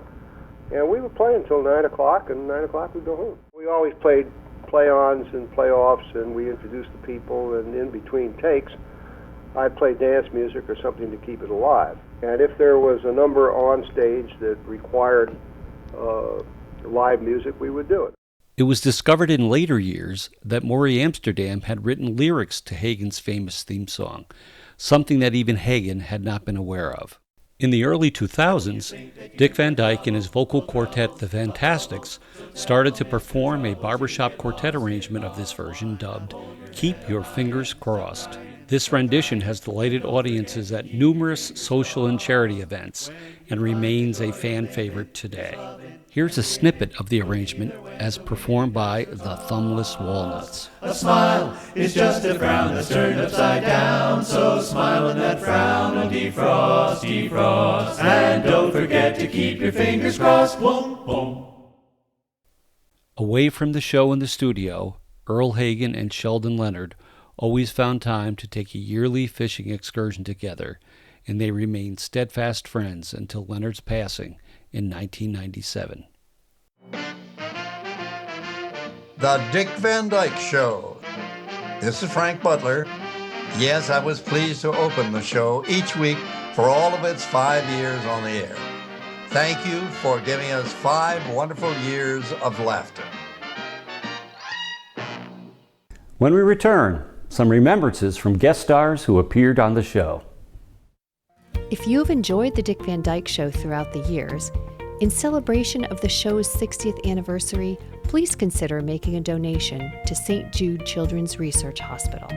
and we would play until 9 o'clock, and 9 o'clock we'd go home. We always played play-ons and play-offs, and we introduced the people, and in between takes, I'd play dance music or something to keep it alive. And if there was a number on stage that required live music, we would do it. It was discovered in later years that Maury Amsterdam had written lyrics to Hagen's famous theme song, something that even Hagen had not been aware of. In the early 2000s, Dick Van Dyke and his vocal quartet, the Fantastics, started to perform a barbershop quartet arrangement of this version dubbed Keep Your Fingers Crossed. This rendition has delighted audiences at numerous social and charity events and remains a fan favorite today. Here's a snippet of the arrangement as performed by the Thumbless Walnuts. A smile is just a frown that's turned upside down. So smile in that frown and defrost, defrost. And don't forget to keep your fingers crossed. Boom, boom. Away from the show in the studio, Earl Hagen and Sheldon Leonard always found time to take a yearly fishing excursion together, and they remained steadfast friends until Leonard's passing in 1997. The Dick Van Dyke Show. This is Frank Butler. Yes, I was pleased to open the show each week for all of its 5 years on the air. Thank you for giving us 5 wonderful years of laughter. When we return, some remembrances from guest stars who appeared on the show. If you've enjoyed the Dick Van Dyke Show throughout the years, in celebration of the show's 60th anniversary, please consider making a donation to St. Jude Children's Research Hospital.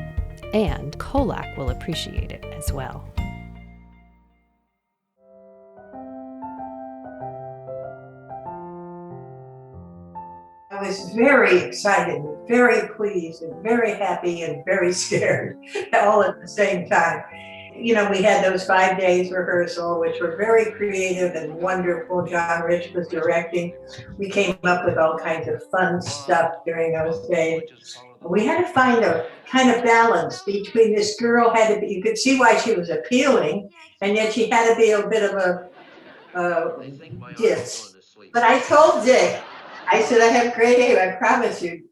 And COLAC will appreciate it as well. I was very excited, very pleased, and very happy, and very scared all at the same time. You know, we had those 5 days rehearsal, which were very creative and wonderful. John Rich was directing. We came up with all kinds of fun stuff during those days. We had to find a kind of balance between this girl had to be, you could see why she was appealing, and yet she had to be a bit of a ditz. But I told Dick, I said, I have great aim, I promise you.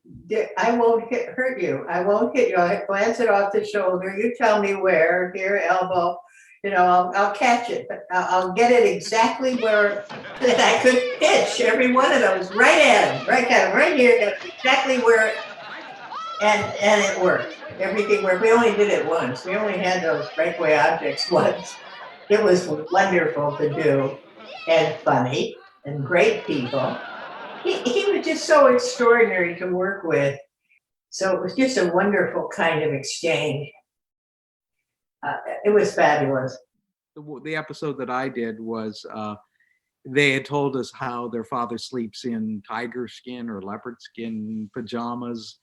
I won't hurt you. I won't hit you. I'll glance it off the shoulder. You tell me where, here, elbow. You know, I'll catch it. But I'll get it exactly where that I could pitch every one of those right at him, right here, exactly where. And it worked. Everything worked. We only did it once. We only had those breakaway objects once. It was wonderful to do, and funny, and great people. He was just so extraordinary to work with. So it was just a wonderful kind of exchange. It was fabulous. The episode that I did was they had told us how their father sleeps in tiger skin or leopard skin pajamas.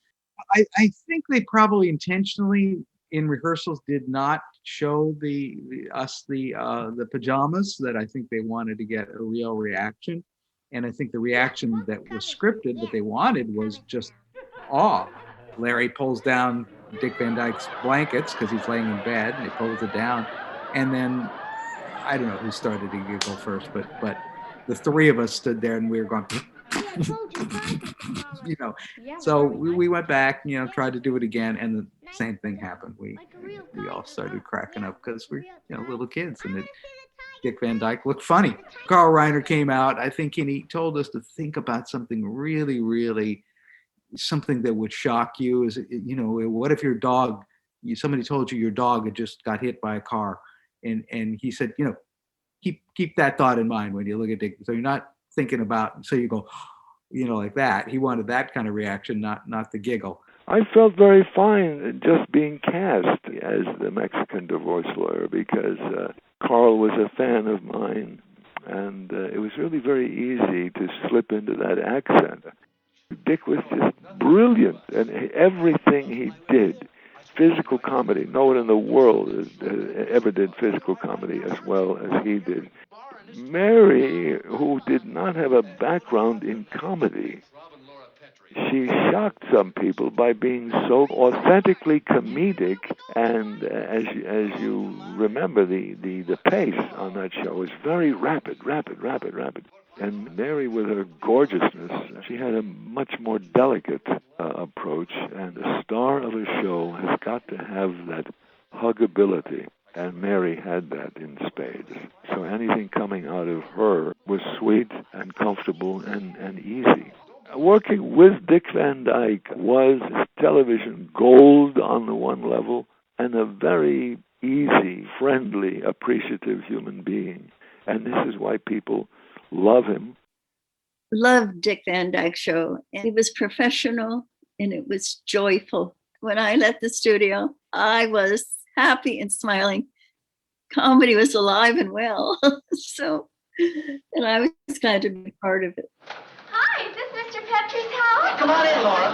I think they probably intentionally in rehearsals did not show the pajamas. That I think they wanted to get a real reaction. And I think the reaction that was scripted that they wanted was just awe. Larry pulls down Dick Van Dyke's blankets because he's laying in bed, and he pulls it down. And then, I don't know who started to giggle first, but the three of us stood there and we were going, you know. So we went back, you know, tried to do it again, and the same thing happened. We all started cracking up because we're, you know, little kids, and Dick Van Dyke looked funny. Carl Reiner came out, I think, and he told us to think about something really, really, something that would shock you. Is, you know, what if your dog, somebody told you your dog had just got hit by a car, and he said, you know, keep that thought in mind when you look at Dick. So you're not thinking about, so you go, you know, like that. He wanted that kind of reaction, not the giggle. I felt very fine just being cast as the Mexican divorce lawyer because Carl was a fan of mine, and it was really very easy to slip into that accent. Dick was just brilliant, and everything he did, physical comedy, no one in the world ever did physical comedy as well as he did. Mary, who did not have a background in comedy, she shocked some people by being so authentically comedic, and as you remember, the pace on that show was very rapid. And Mary, with her gorgeousness, she had a much more delicate approach, and a star of a show has got to have that huggability, and Mary had that in spades. So anything coming out of her was sweet and comfortable and easy. Working with Dick Van Dyke was television gold on the one level, and a very easy, friendly, appreciative human being. And this is why people love him. Loved Dick Van Dyke Show. It was professional and it was joyful. When I left the studio, I was happy and smiling. Comedy was alive and well. So, and I was glad to be part of it. Hi, is this Mr. Petrie's house? Come on in, Laura.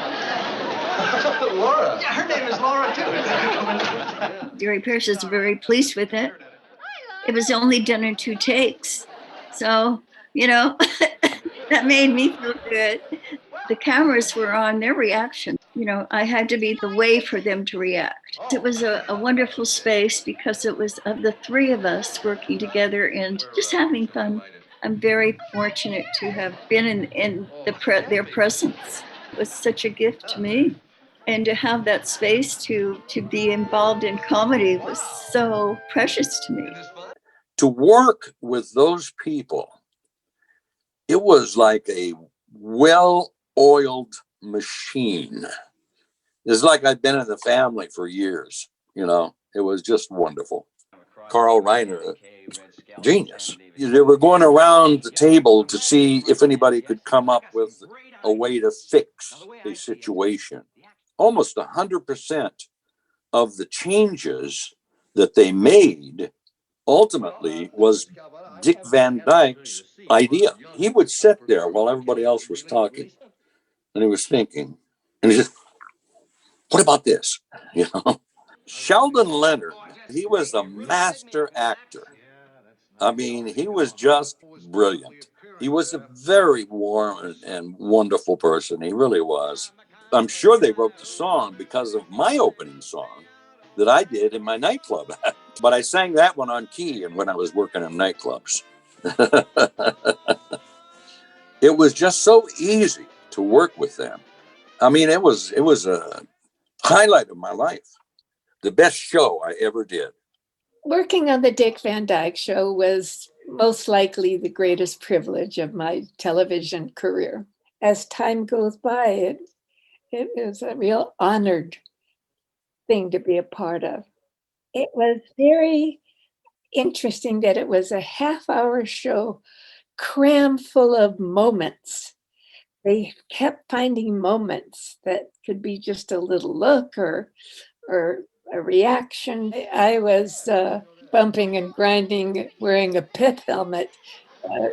Laura? Yeah, her name is Laura, too. Jerry Pierce was very pleased with it. It was only done in 2 takes. So, that made me feel good. The cameras were on their reaction. I had to be the way for them to react. It was a wonderful space because it was of the 3 of us working together and just having fun. I'm very fortunate to have been in their presence. It was such a gift to me. And to have that space to be involved in comedy was so precious to me. To work with those people, it was like a well-oiled machine. It's like I'd been in the family for years, It was just wonderful. Carl Reiner, genius. They were going around the table to see if anybody could come up with a way to fix a situation. Almost 100% of the changes that they made ultimately was Dick Van Dyke's idea. He would sit there while everybody else was talking, and he was thinking, and he just, what about this? Sheldon Leonard, he was a master actor. I mean, he was just brilliant. He was a very warm and wonderful person. He really was. I'm sure they wrote the song because of my opening song that I did in my nightclub. But I sang that one on key and when I was working in nightclubs. It was just so easy to work with them. I mean, it was a highlight of my life. The best show I ever did. Working on the Dick Van Dyke Show was most likely the greatest privilege of my television career. As time goes by, it is a real honored thing to be a part of. It was very interesting that it was a half-hour show crammed full of moments. They kept finding moments that could be just a little look or a reaction. I was bumping and grinding, wearing a pith helmet,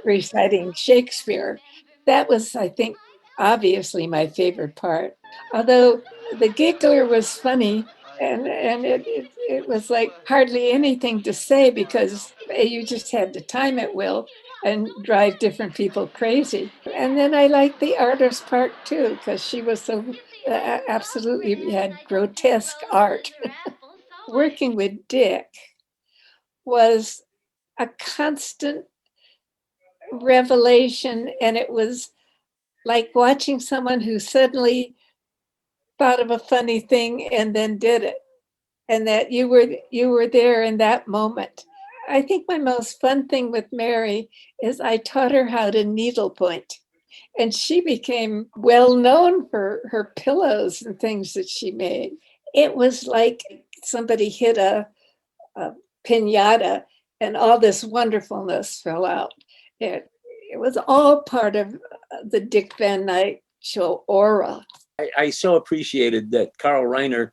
reciting Shakespeare. That was, I think, obviously my favorite part. Although the giggler was funny, and it was like hardly anything to say because you just had to time it well and drive different people crazy. And then I liked the artist part too, because she was so absolutely had grotesque art. Working with Dick was a constant revelation, and it was like watching someone who suddenly thought of a funny thing and then did it, and that you were there in that moment. I think my most fun thing with Mary is I taught her how to needlepoint, and she became well known for her pillows and things that she made. It was like somebody hit a piñata and all this wonderfulness fell out. It was all part of the Dick Van Dyke Show aura. I so appreciated that Carl Reiner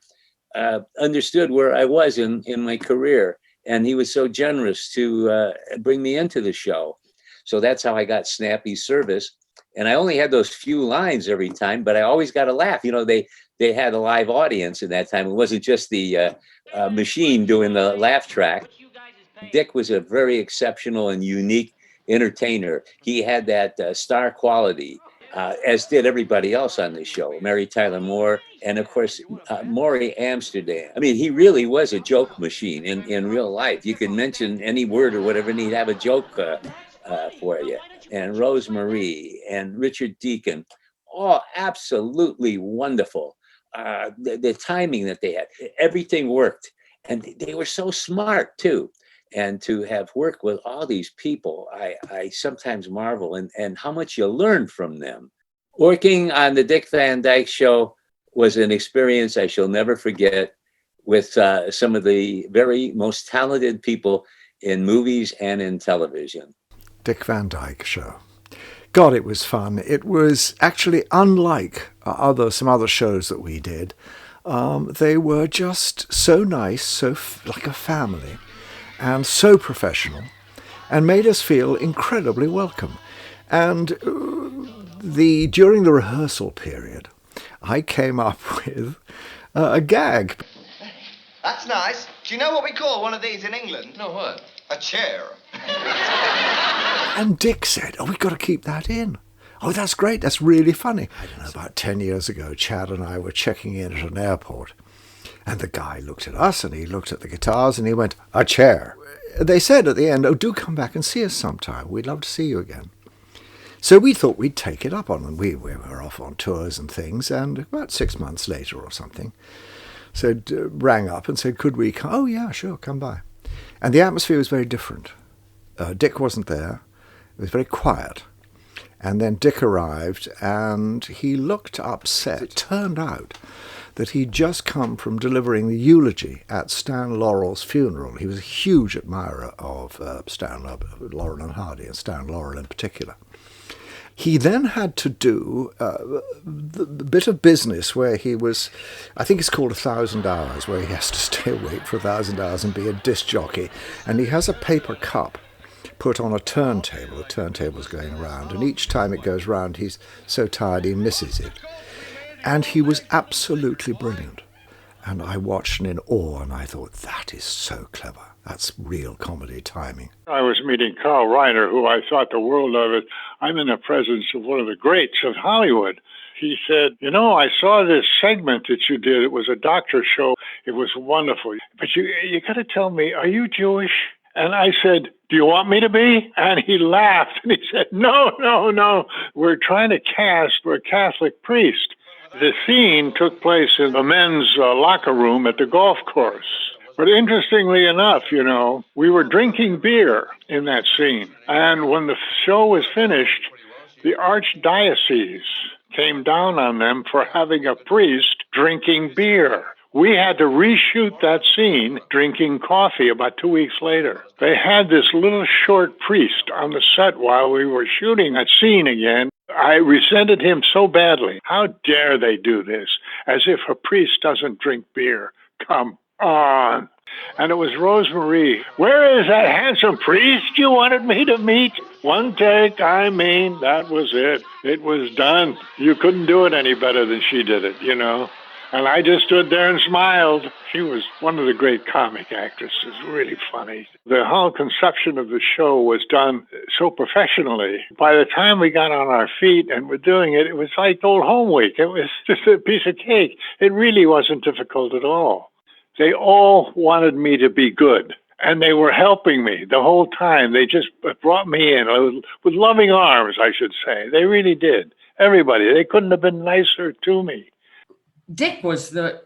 understood where I was in my career, and he was so generous to bring me into the show. So that's how I got snappy service. And I only had those few lines every time, but I always got a laugh. They had a live audience in that time. It wasn't just the machine doing the laugh track. Dick was a very exceptional and unique entertainer. He had that star quality, as did everybody else on the show. Mary Tyler Moore, and of course, Maury Amsterdam. I mean, he really was a joke machine in real life. You could mention any word or whatever, and he'd have a joke for you. And Rosemarie and Richard Deacon, all absolutely wonderful. The timing that they had, everything worked. And they were so smart too. And to have worked with all these people, I sometimes marvel and how much you learn from them. Working on the Dick Van Dyke Show was an experience I shall never forget, with some of the very most talented people in movies and in television. Dick Van Dyke Show. God, it was fun. It was actually unlike some other shows that we did. They were just so nice, like a family, and so professional, and made us feel incredibly welcome. And during the rehearsal period, I came up with a gag. That's nice. Do you know what we call one of these in England? No, what? A chair. And Dick said, "Oh, we've got to keep that in. Oh, that's great. That's really funny." I don't know, about 10 years ago, Chad and I were checking in at an airport, and the guy looked at us and he looked at the guitars and he went, "A chair." They said at the end, "Oh, do come back and see us sometime. We'd love to see you again." So we thought we'd take it up on them. We were off on tours and things, and about 6 months later or something, rang up and said, "Could we come?" "Oh, yeah, sure, come by." And the atmosphere was very different. Dick wasn't there. It was very quiet. And then Dick arrived, and he looked upset. It turned out that he'd just come from delivering the eulogy at Stan Laurel's funeral. He was a huge admirer of Stan, Laurel and Hardy, and Stan Laurel in particular. He then had to do the bit of business where he was, I think it's called 1,000 hours, where he has to stay awake for 1,000 hours and be a disc jockey. And he has a paper cup put on a turntable. The turntable's going around, and each time it goes round, he's so tired he misses it. And he was absolutely brilliant. And I watched in awe, and I thought, that is so clever. That's real comedy timing. I was meeting Carl Reiner, who I thought the world of it. I'm in the presence of one of the greats of Hollywood. He said, "You know, I saw this segment that you did. It was a doctor show. It was wonderful. But you got to tell me, are you Jewish?" And I said, "Do you want me to be?" And he laughed and he said, No. We're trying to cast for a Catholic priest. The scene took place in the men's locker room at the golf course. But interestingly enough, you know, we were drinking beer in that scene. And when the show was finished, the archdiocese came down on them for having a priest drinking beer. We had to reshoot that scene drinking coffee about 2 weeks later. They had this little short priest on the set while we were shooting a scene again. I resented him so badly. How dare they do this? As if a priest doesn't drink beer. Come on. And it was Rosemarie. "Where is that handsome priest you wanted me to meet?" One take, that was it. It was done. You couldn't do it any better than she did it, you know. And I just stood there and smiled. She was one of the great comic actresses, really funny. The whole conception of the show was done so professionally. By the time we got on our feet and were doing it, it was like Old Home Week. It was just a piece of cake. It really wasn't difficult at all. They all wanted me to be good, and they were helping me the whole time. They just brought me in with loving arms, I should say. They really did. Everybody. They couldn't have been nicer to me. Dick was the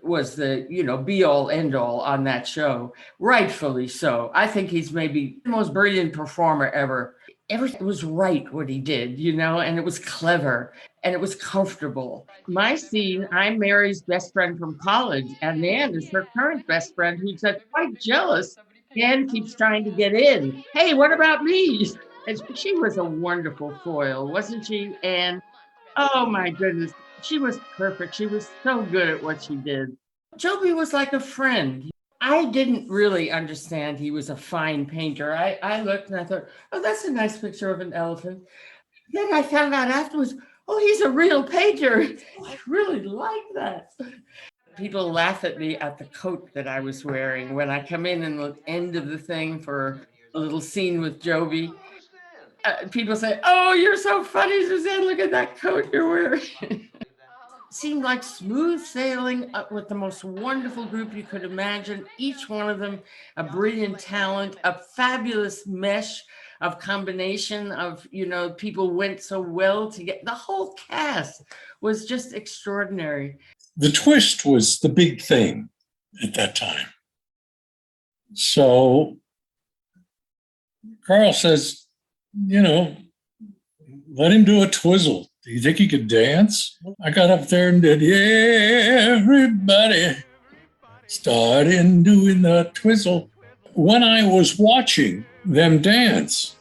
be all end all on that show, rightfully so. I think he's maybe the most brilliant performer ever. Everything was right what he did, and it was clever and it was comfortable. My scene, I'm Mary's best friend from college, and Nan is her current best friend who's quite jealous. Nan keeps trying to get in. "Hey, what about me?" And she was a wonderful foil, wasn't she, Anne? Oh my goodness. She was perfect. She was so good at what she did. Joby was like a friend. I didn't really understand he was a fine painter. I looked and I thought, oh, that's a nice picture of an elephant. Then I found out afterwards, oh, he's a real painter. I really like that. People laugh at me at the coat that I was wearing when I come in the end of the thing for a little scene with Joby. People say, oh, you're so funny, Suzanne. Look at that coat you're wearing. Seemed like smooth sailing with the most wonderful group you could imagine. Each one of them a brilliant talent, a fabulous mesh of combination of, people went so well together. The whole cast was just extraordinary. The twist was the big thing at that time. So Carl says, let him do a twizzle. Do you think he could dance? I got up there and did, everybody started doing the twizzle. When I was watching them dance,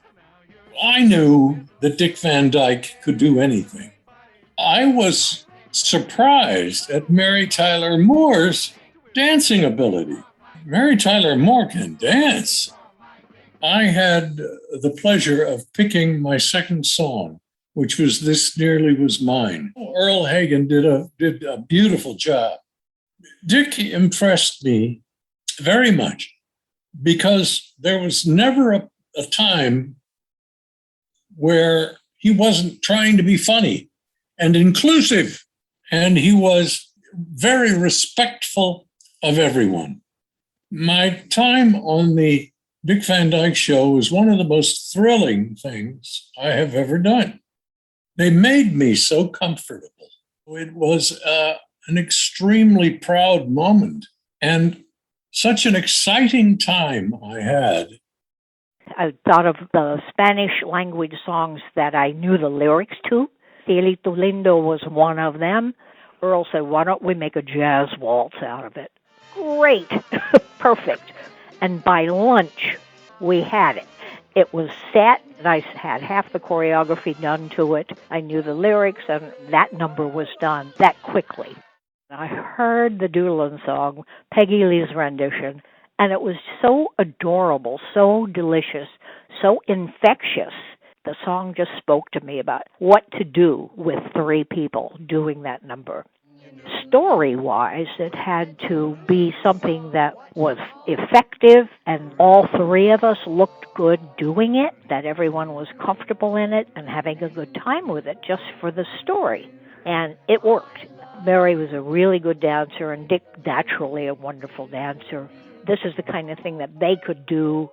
I knew that Dick Van Dyke could do anything. I was surprised at Mary Tyler Moore's dancing ability. Mary Tyler Moore can dance. I had the pleasure of picking my second song, which was This Nearly Was Mine. Earl Hagen did a beautiful job. Dick impressed me very much because there was never a time where he wasn't trying to be funny and inclusive, and he was very respectful of everyone. My time on the Dick Van Dyke Show was one of the most thrilling things I have ever done. They made me so comfortable. It was an extremely proud moment and such an exciting time I had. I thought of the Spanish language songs that I knew the lyrics to. Cielito Lindo was one of them. Earl said, why don't we make a jazz waltz out of it? Great. Perfect. And by lunch, we had it. It was set. I had half the choreography done to it. I knew the lyrics, and that number was done that quickly. I heard the Deusen song, Peggy Lee's rendition, and it was so adorable, so delicious, so infectious. The song just spoke to me about what to do with three people doing that number. Story-wise, it had to be something that was effective and all three of us looked good doing it, that everyone was comfortable in it and having a good time with it just for the story. And it worked. Mary was a really good dancer and Dick naturally a wonderful dancer. This is the kind of thing that they could do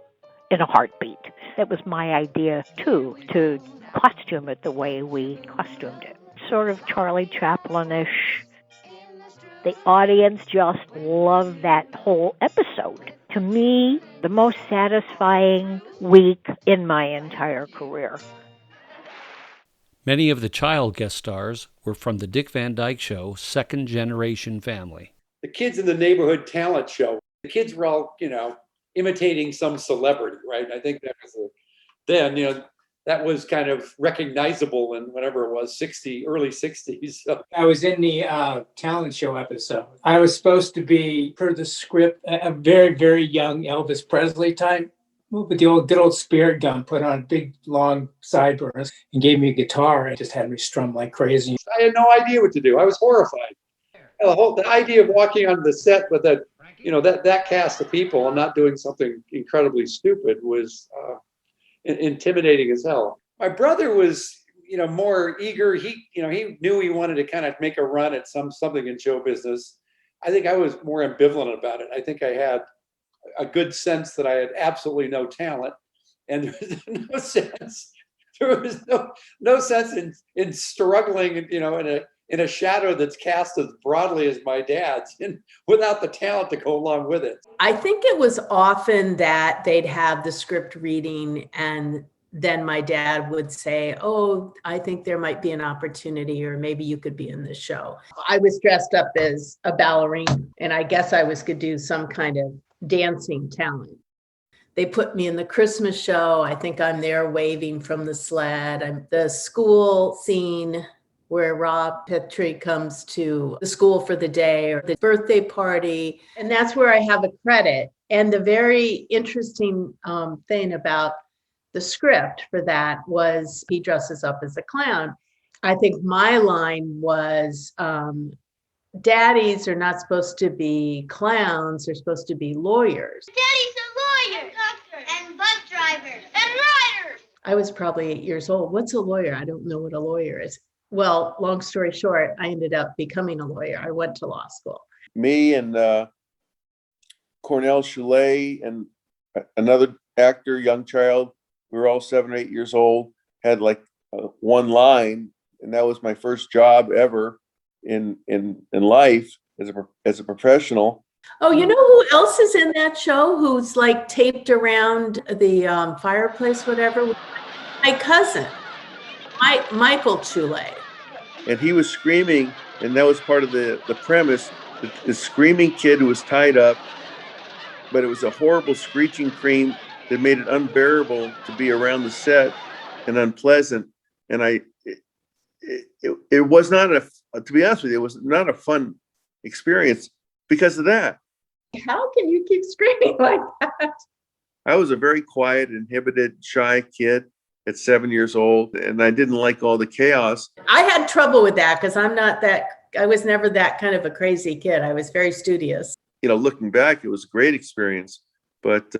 in a heartbeat. It was my idea, too, to costume it the way we costumed it. Sort of Charlie Chaplin-ish. The audience just loved that whole episode. To me, the most satisfying week in my entire career. Many of the child guest stars were from the Dick Van Dyke Show second-generation family. The kids in the neighborhood talent show, the kids were all, imitating some celebrity, right? I think that was then, that was kind of recognizable in whatever it was, early 60s. So. I was in the talent show episode. I was supposed to be, per the script, a very, very young Elvis Presley type. With the good old spirit gun, put on big, long sideburns, and gave me a guitar. It just had me strum like crazy. I had no idea what to do. I was horrified. The idea of walking onto the set with that cast of people and not doing something incredibly stupid was intimidating as hell. My brother was, more eager. He knew he wanted to kind of make a run at something in show business. I think I was more ambivalent about it. I think I had a good sense that I had absolutely no talent, and there was no sense in struggling, in a shadow that's cast as broadly as my dad's, and without the talent to go along with it. I think it was often that they'd have the script reading, and then my dad would say, oh, I think there might be an opportunity, or maybe you could be in this show. I was dressed up as a ballerina, and I guess I could do some kind of dancing talent. They put me in the Christmas show. I think I'm there waving from the sled. I'm the school scene where Rob Petrie comes to the school for the day, or the birthday party. And that's where I have a credit. And the very interesting thing about the script for that was he dresses up as a clown. I think my line was, daddies are not supposed to be clowns, they're supposed to be lawyers. Daddies are lawyers, and bus drivers, and riders. I was probably 8 years old. What's a lawyer? I don't know what a lawyer is. Well, long story short, I ended up becoming a lawyer. I went to law school. Me and Cornell Choulet and another actor, young child, we were all 7 or 8 years old, had like one line, and that was my first job ever in life as a professional. Oh, you know who else is in that show who's like taped around the fireplace, whatever? My cousin, Michael Choulet. And he was screaming, and that was part of the premise. The screaming kid who was tied up, but it was a horrible screeching scream that made it unbearable to be around the set and unpleasant. And it was not to be honest with you, it was not a fun experience because of that. How can you keep screaming like that? I was a very quiet, inhibited, shy kid at 7 years old, and I didn't like all the chaos. I had trouble with that because I was never that kind of a crazy kid. I was very studious. You know, looking back, it was a great experience, but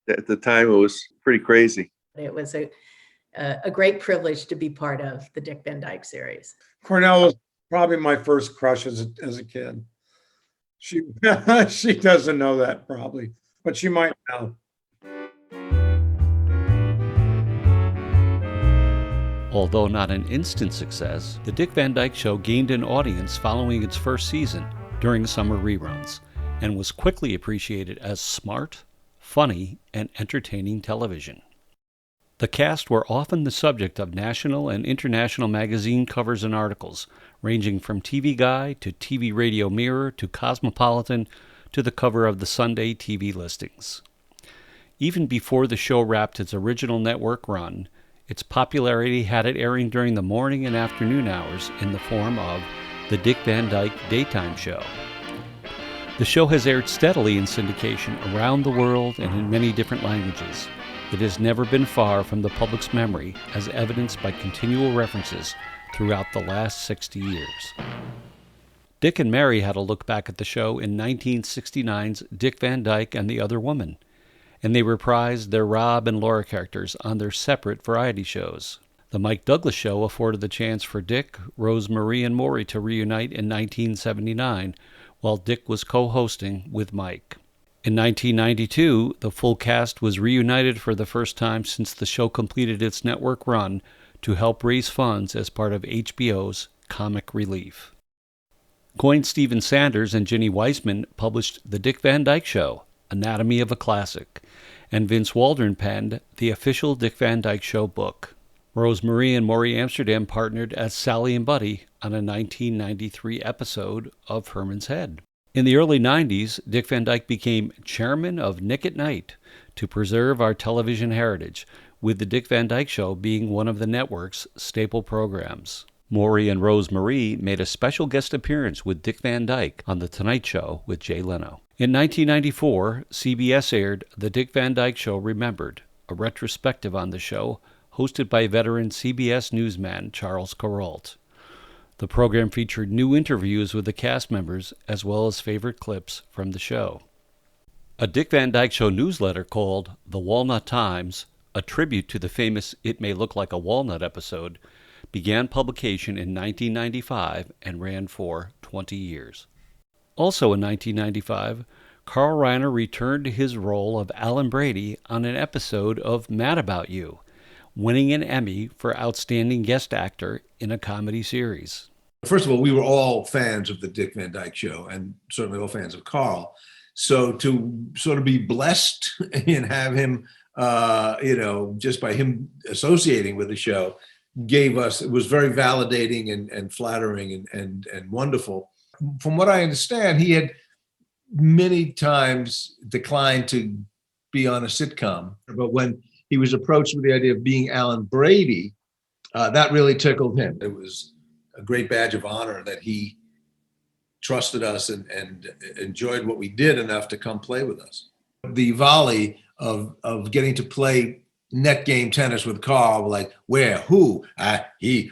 at the time it was pretty crazy. It was a great privilege to be part of the Dick Van Dyke series. Cornell was probably my first crush as a kid. She she doesn't know that probably, but she might know. Although not an instant success, the Dick Van Dyke Show gained an audience following its first season during summer reruns and was quickly appreciated as smart, funny, and entertaining television. The cast were often the subject of national and international magazine covers and articles, ranging from TV Guide to TV Radio Mirror to Cosmopolitan to the cover of the Sunday TV listings. Even before the show wrapped its original network run, its popularity had it airing during the morning and afternoon hours in the form of the Dick Van Dyke Daytime Show. The show has aired steadily in syndication around the world and in many different languages. It has never been far from the public's memory, as evidenced by continual references throughout the last 60 years. Dick and Mary had a look back at the show in 1969's Dick Van Dyke and the Other Woman, and they reprised their Rob and Laura characters on their separate variety shows. The Mike Douglas Show afforded the chance for Dick, Rose Marie, and Maury to reunite in 1979, while Dick was co-hosting with Mike. In 1992, the full cast was reunited for the first time since the show completed its network run to help raise funds as part of HBO's Comic Relief. Coyne Stephen Sanders and Ginny Weissman published The Dick Van Dyke Show, Anatomy of a Classic, and Vince Waldron penned the official Dick Van Dyke Show book. Rose Marie and Maury Amsterdam partnered as Sally and Buddy on a 1993 episode of Herman's Head. In the early 90s, Dick Van Dyke became chairman of Nick at Night to preserve our television heritage, with the Dick Van Dyke Show being one of the network's staple programs. Maury and Rose Marie made a special guest appearance with Dick Van Dyke on The Tonight Show with Jay Leno. In 1994, CBS aired The Dick Van Dyke Show Remembered, a retrospective on the show hosted by veteran CBS newsman Charles Kuralt. The program featured new interviews with the cast members as well as favorite clips from the show. A Dick Van Dyke Show newsletter called The Walnut Times, a tribute to the famous It May Look Like a Walnut episode, began publication in 1995 and ran for 20 years. Also in 1995, Carl Reiner returned to his role of Alan Brady on an episode of Mad About You, winning an Emmy for Outstanding Guest Actor in a Comedy Series. First of all, we were all fans of the Dick Van Dyke Show and certainly all fans of Carl. So to sort of be blessed and have him, just by him associating with the show, it was very validating and flattering and wonderful. From what I understand, he had many times declined to be on a sitcom, but when he was approached with the idea of being Alan Brady, that really tickled him. It was a great badge of honor that he trusted us and enjoyed what we did enough to come play with us. The volley of getting to play net game tennis with Carl, like where, who, he,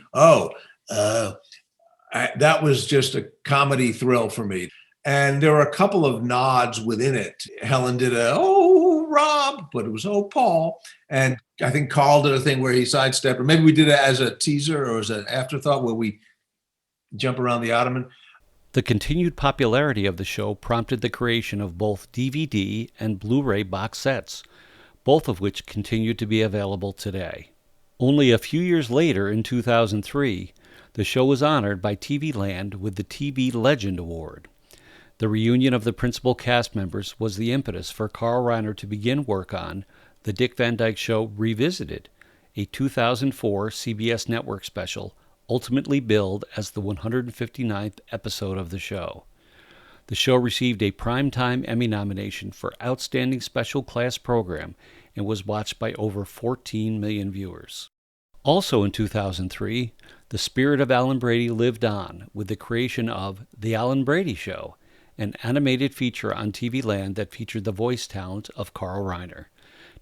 that was just a comedy thrill for me. And there were a couple of nods within it. Helen did Rob, but it was Paul. And I think Carl did a thing where he sidestepped, or maybe we did it as a teaser or as an afterthought where we jump around the ottoman. The continued popularity of the show prompted the creation of both DVD and Blu-ray box sets, both of which continue to be available today. Only a few years later, in 2003, the show was honored by TV Land with the TV Legend Award. The reunion of the principal cast members was the impetus for Carl Reiner to begin work on The Dick Van Dyke Show Revisited, a 2004 CBS Network special ultimately billed as the 159th episode of the show. The show received a Primetime Emmy nomination for Outstanding Special Class Program and was watched by over 14 million viewers. Also in 2003, the spirit of Alan Brady lived on with the creation of The Alan Brady Show, an animated feature on TV Land that featured the voice talent of Carl Reiner.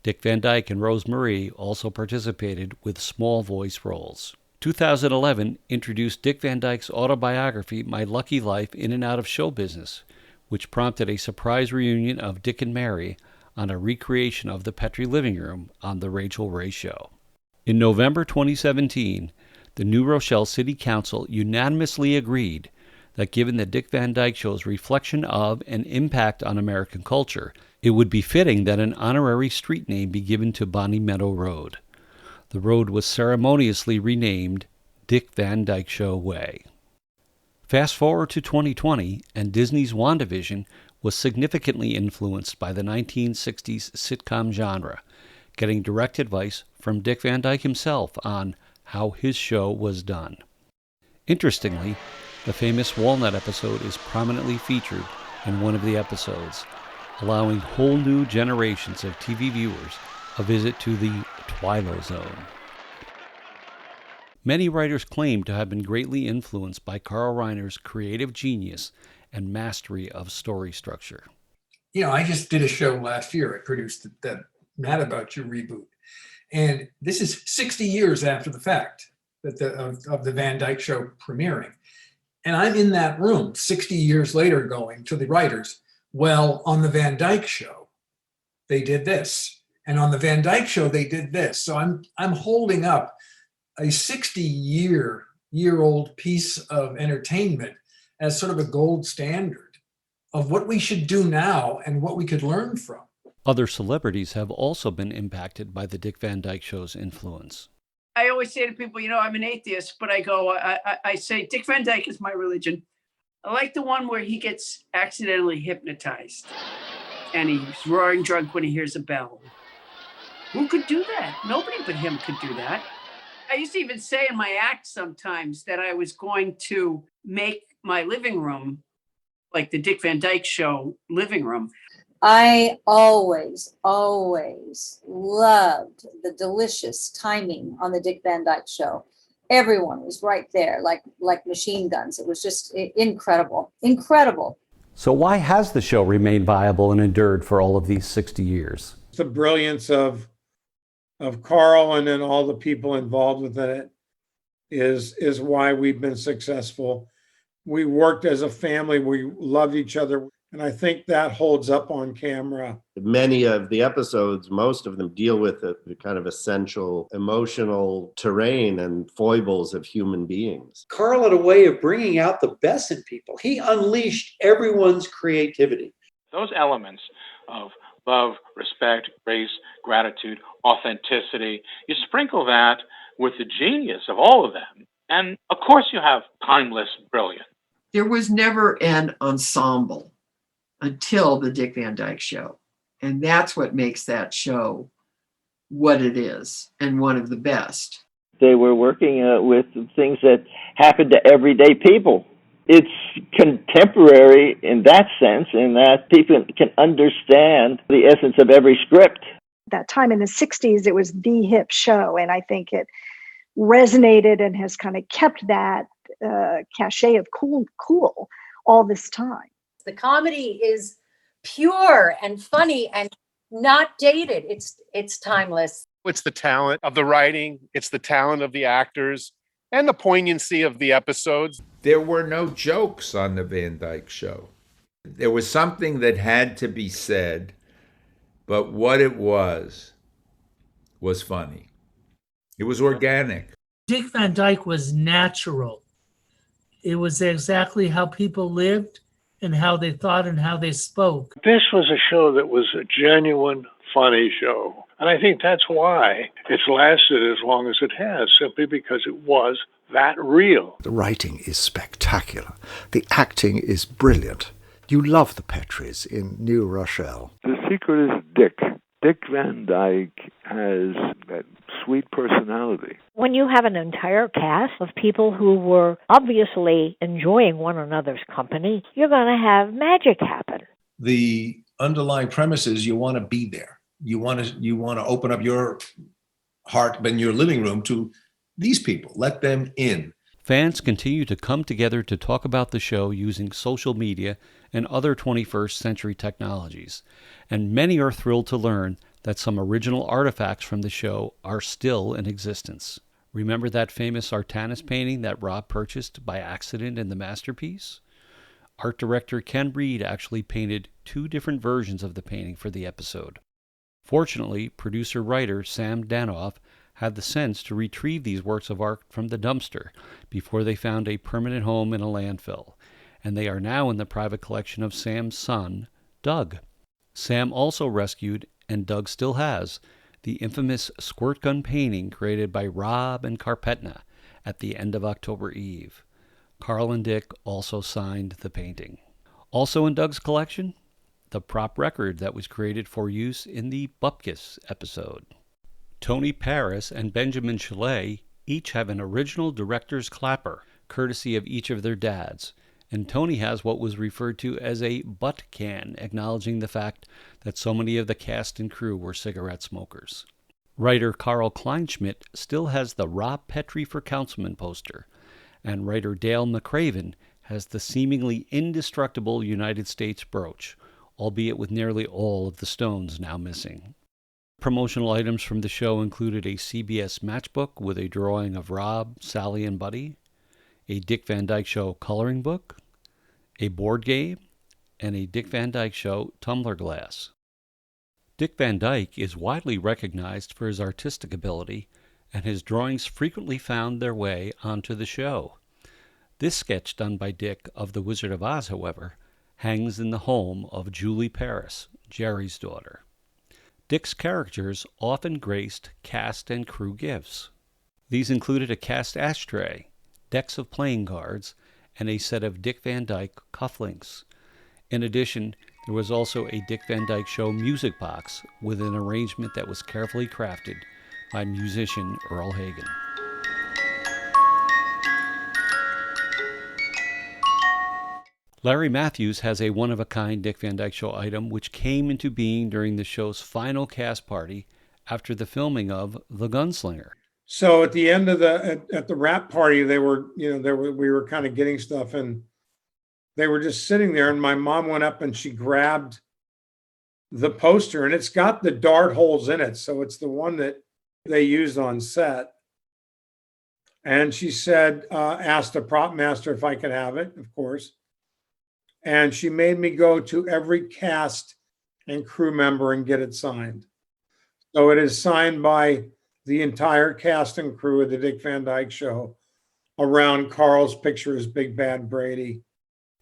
Dick Van Dyke and Rose Marie also participated with small voice roles. 2011 introduced Dick Van Dyke's autobiography, My Lucky Life in and Out of Show Business, which prompted a surprise reunion of Dick and Mary on a recreation of the Petrie living room on The Rachel Ray Show. In November 2017, the New Rochelle City Council unanimously agreed that given the Dick Van Dyke Show's reflection of and impact on American culture, it would be fitting that an honorary street name be given to Bonnie Meadow Road. The road was ceremoniously renamed Dick Van Dyke Show Way. Fast forward to 2020, and Disney's WandaVision was significantly influenced by the 1960s sitcom genre, getting direct advice from Dick Van Dyke himself on how his show was done. Interestingly, the famous Walnut episode is prominently featured in one of the episodes, allowing whole new generations of TV viewers a visit to the Twilight Zone. Many writers claim to have been greatly influenced by Carl Reiner's creative genius and mastery of story structure. You know, I just did a show last year. I produced that Mad About You reboot. And this is 60 years after the fact that of the Van Dyke Show premiering. And I'm in that room 60 years later going to the writers, well, on the Van Dyke Show, they did this. And on the Van Dyke Show, they did this. So I'm holding up a 60-year-old piece of entertainment as sort of a gold standard of what we should do now and what we could learn from. Other celebrities have also been impacted by the Dick Van Dyke Show's influence. I always say to people, you know, I'm an atheist, but I say Dick Van Dyke is my religion. I like the one where he gets accidentally hypnotized and he's roaring drunk when he hears a bell. Who could do that? Nobody but him could do that. I used to even say in my act sometimes that I was going to make my living room like the Dick Van Dyke Show living room. I always loved the delicious timing on the Dick Van Dyke Show. Everyone was right there, like machine guns. It was just incredible. So why has the show remained viable and endured for all of these 60 years? The brilliance of Carl and then all the people involved with it is why we've been successful. We worked as a family. We loved each other. And I think that holds up on camera. Many of the episodes, most of them deal with the kind of essential emotional terrain and foibles of human beings. Carl had a way of bringing out the best in people. He unleashed everyone's creativity. Those elements of love, respect, grace, gratitude, authenticity, you sprinkle that with the genius of all of them. And of course you have timeless brilliance. There was never an ensemble until the Dick Van Dyke Show. And that's what makes that show what it is and one of the best. They were working with things that happen to everyday people. It's contemporary in that sense, in that people can understand the essence of every script. That time in the 60s, it was the hip show. And I think it resonated and has kind of kept that cachet of cool all this time. The comedy is pure and funny and not dated. It's timeless. It's the talent of the writing, it's the talent of the actors, and the poignancy of the episodes. There were no jokes on the Van Dyke Show. There was something that had to be said, but what it was funny. It was organic. Dick Van Dyke was natural. It was exactly how people lived and how they thought and how they spoke. This was a show that was a genuine, funny show. And I think that's why it's lasted as long as it has, simply because it was that real. The writing is spectacular. The acting is brilliant. You love the Petries in New Rochelle. The secret is Dick. Dick Van Dyke has that sweet personality. When you have an entire cast of people who were obviously enjoying one another's company, you're going to have magic happen. The underlying premise is you want to be there. You want to open up your heart in your living room to these people, let them in. Fans continue to come together to talk about the show using social media and other 21st century technologies, and many are thrilled to learn that some original artifacts from the show are still in existence. Remember that famous Artanis painting that Rob purchased by accident in the masterpiece? Art director Ken Reed actually painted 2 different versions of the painting for the episode. Fortunately, producer-writer Sam Danoff had the sense to retrieve these works of art from the dumpster before they found a permanent home in a landfill, and they are now in the private collection of Sam's son, Doug. Sam also rescued, and Doug still has, the infamous squirt gun painting created by Rob and Carpetna at the end of October Eve. Carl and Dick also signed the painting. Also in Doug's collection, the prop record that was created for use in the Bupkis episode. Tony Paris and Benjamin Chalet each have an original director's clapper, courtesy of each of their dads, and Tony has what was referred to as a butt can, acknowledging the fact that so many of the cast and crew were cigarette smokers. Writer Carl Kleinschmidt still has the Rob Petrie for Councilman poster, and writer Dale McCraven has the seemingly indestructible United States brooch, albeit with nearly all of the stones now missing. Promotional items from the show included a CBS matchbook with a drawing of Rob, Sally, and Buddy, a Dick Van Dyke Show coloring book, a board game, and a Dick Van Dyke Show tumbler glass. Dick Van Dyke is widely recognized for his artistic ability, and his drawings frequently found their way onto the show. This sketch done by Dick of The Wizard of Oz, however, hangs in the home of Julie Paris, Jerry's daughter. Dick's characters often graced cast and crew gifts. These included a cast ashtray, decks of playing cards, and a set of Dick Van Dyke cufflinks. In addition, there was also a Dick Van Dyke Show music box with an arrangement that was carefully crafted by musician Earl Hagen. Larry Matthews has a one-of-a-kind Dick Van Dyke Show item which came into being during the show's final cast party after the filming of The Gunslinger. So at the end of at the wrap party, we were kind of getting stuff, and they were just sitting there, and my mom went up and she grabbed the poster, and it's got the dart holes in it. So it's the one that they used on set. And she said, asked the prop master if I could have it, of course. And she made me go to every cast and crew member and get it signed. So it is signed by the entire cast and crew of the Dick Van Dyke Show around Carl's picture as Big Bad Brady.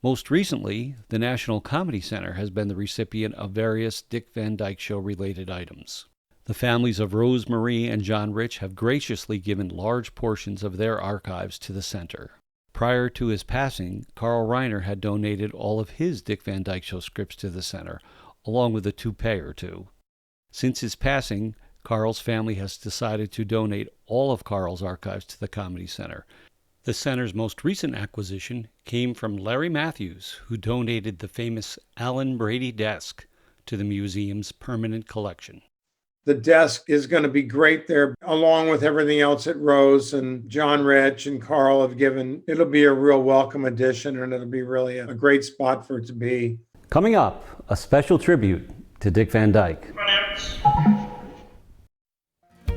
Most recently, the National Comedy Center has been the recipient of various Dick Van Dyke Show related items. The families of Rose Marie and John Rich have graciously given large portions of their archives to the center. Prior to his passing, Carl Reiner had donated all of his Dick Van Dyke Show scripts to the center, along with a toupee or two. Since his passing, Carl's family has decided to donate all of Carl's archives to the Comedy Center. The center's most recent acquisition came from Larry Matthews, who donated the famous Alan Brady desk to the museum's permanent collection. The desk is going to be great there, along with everything else that Rose and John Rich and Carl have given. It'll be a real welcome addition, and it'll be really a great spot for it to be. Coming up, a special tribute to Dick Van Dyke.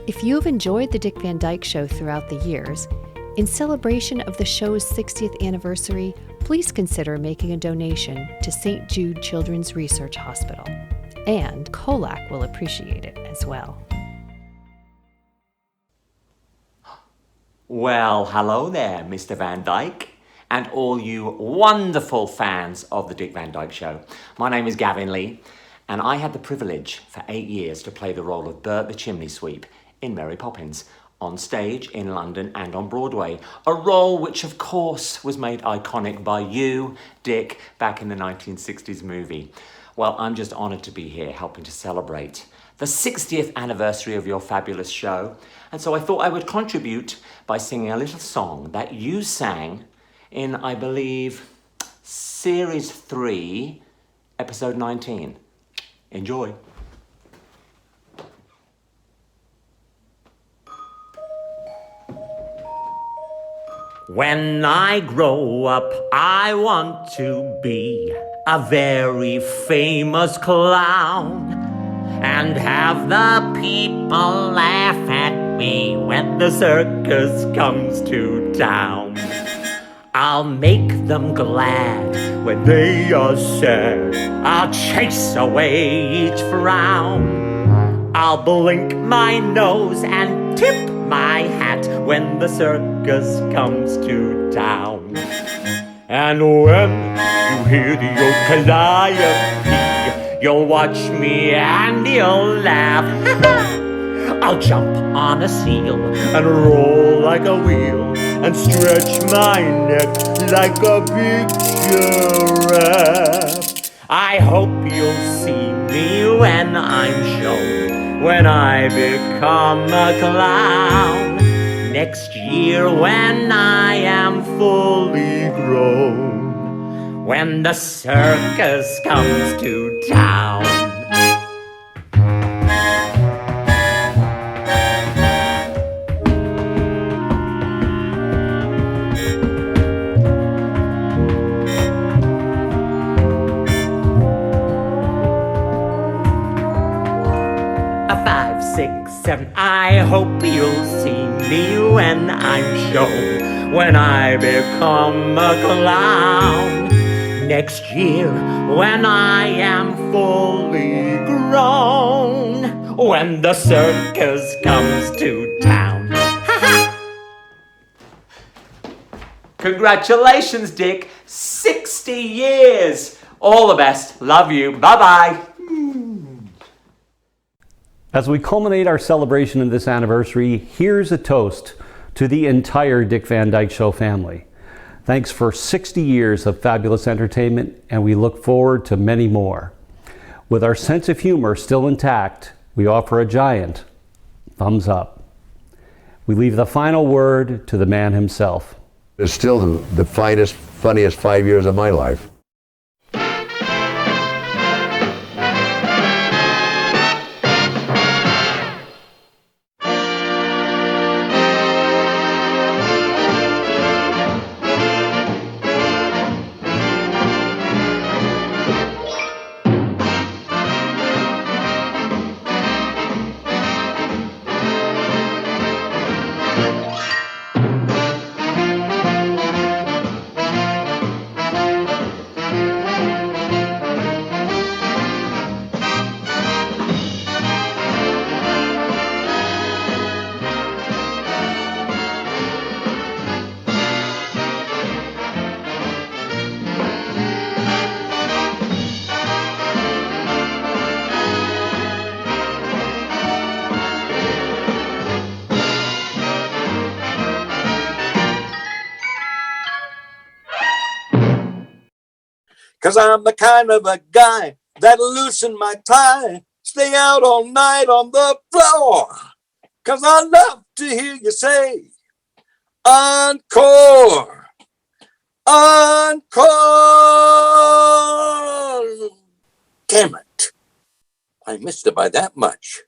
If you've enjoyed the Dick Van Dyke Show throughout the years, in celebration of the show's 60th anniversary, please consider making a donation to St. Jude Children's Research Hospital. And COLAC will appreciate it as well. Well, hello there, Mr. Van Dyke, and all you wonderful fans of the Dick Van Dyke Show. My name is Gavin Lee, and I had the privilege for 8 years to play the role of Bert the Chimney Sweep in Mary Poppins, on stage in London and on Broadway, a role which of course was made iconic by you, Dick, back in the 1960s movie. Well, I'm just honoured to be here helping to celebrate the 60th anniversary of your fabulous show, and so I thought I would contribute by singing a little song that you sang in, I believe, Series 3, Episode 19. Enjoy. When I grow up, I want to be a very famous clown and have the people laugh at me when the circus comes to town. I'll make them glad when they are sad. I'll chase away each frown. I'll blink my nose and tip my hat when the circus comes to town. And when you hear the old calliope, you'll watch me and you'll laugh. I'll jump on a seal and roll like a wheel and stretch my neck like a big giraffe. I hope you'll see me when I'm shown, when I become a clown. Next year when I am fully grown, when the circus comes to town. I hope you'll see me when I'm shown, when I become a clown. Next year when I am fully grown, when the circus comes to town. Congratulations, Dick. 60 years. All the best. Love you. Bye-bye. As we culminate our celebration of this anniversary, here's a toast to the entire Dick Van Dyke Show family. Thanks for 60 years of fabulous entertainment, and we look forward to many more. With our sense of humor still intact, we offer a giant thumbs up. We leave the final word to the man himself. It's still the finest, funniest 5 years of my life. Cause I'm the kind of a guy that'll loosen my tie, stay out all night on the floor. Cause I love to hear you say, encore, encore. Damn it, I missed it by that much.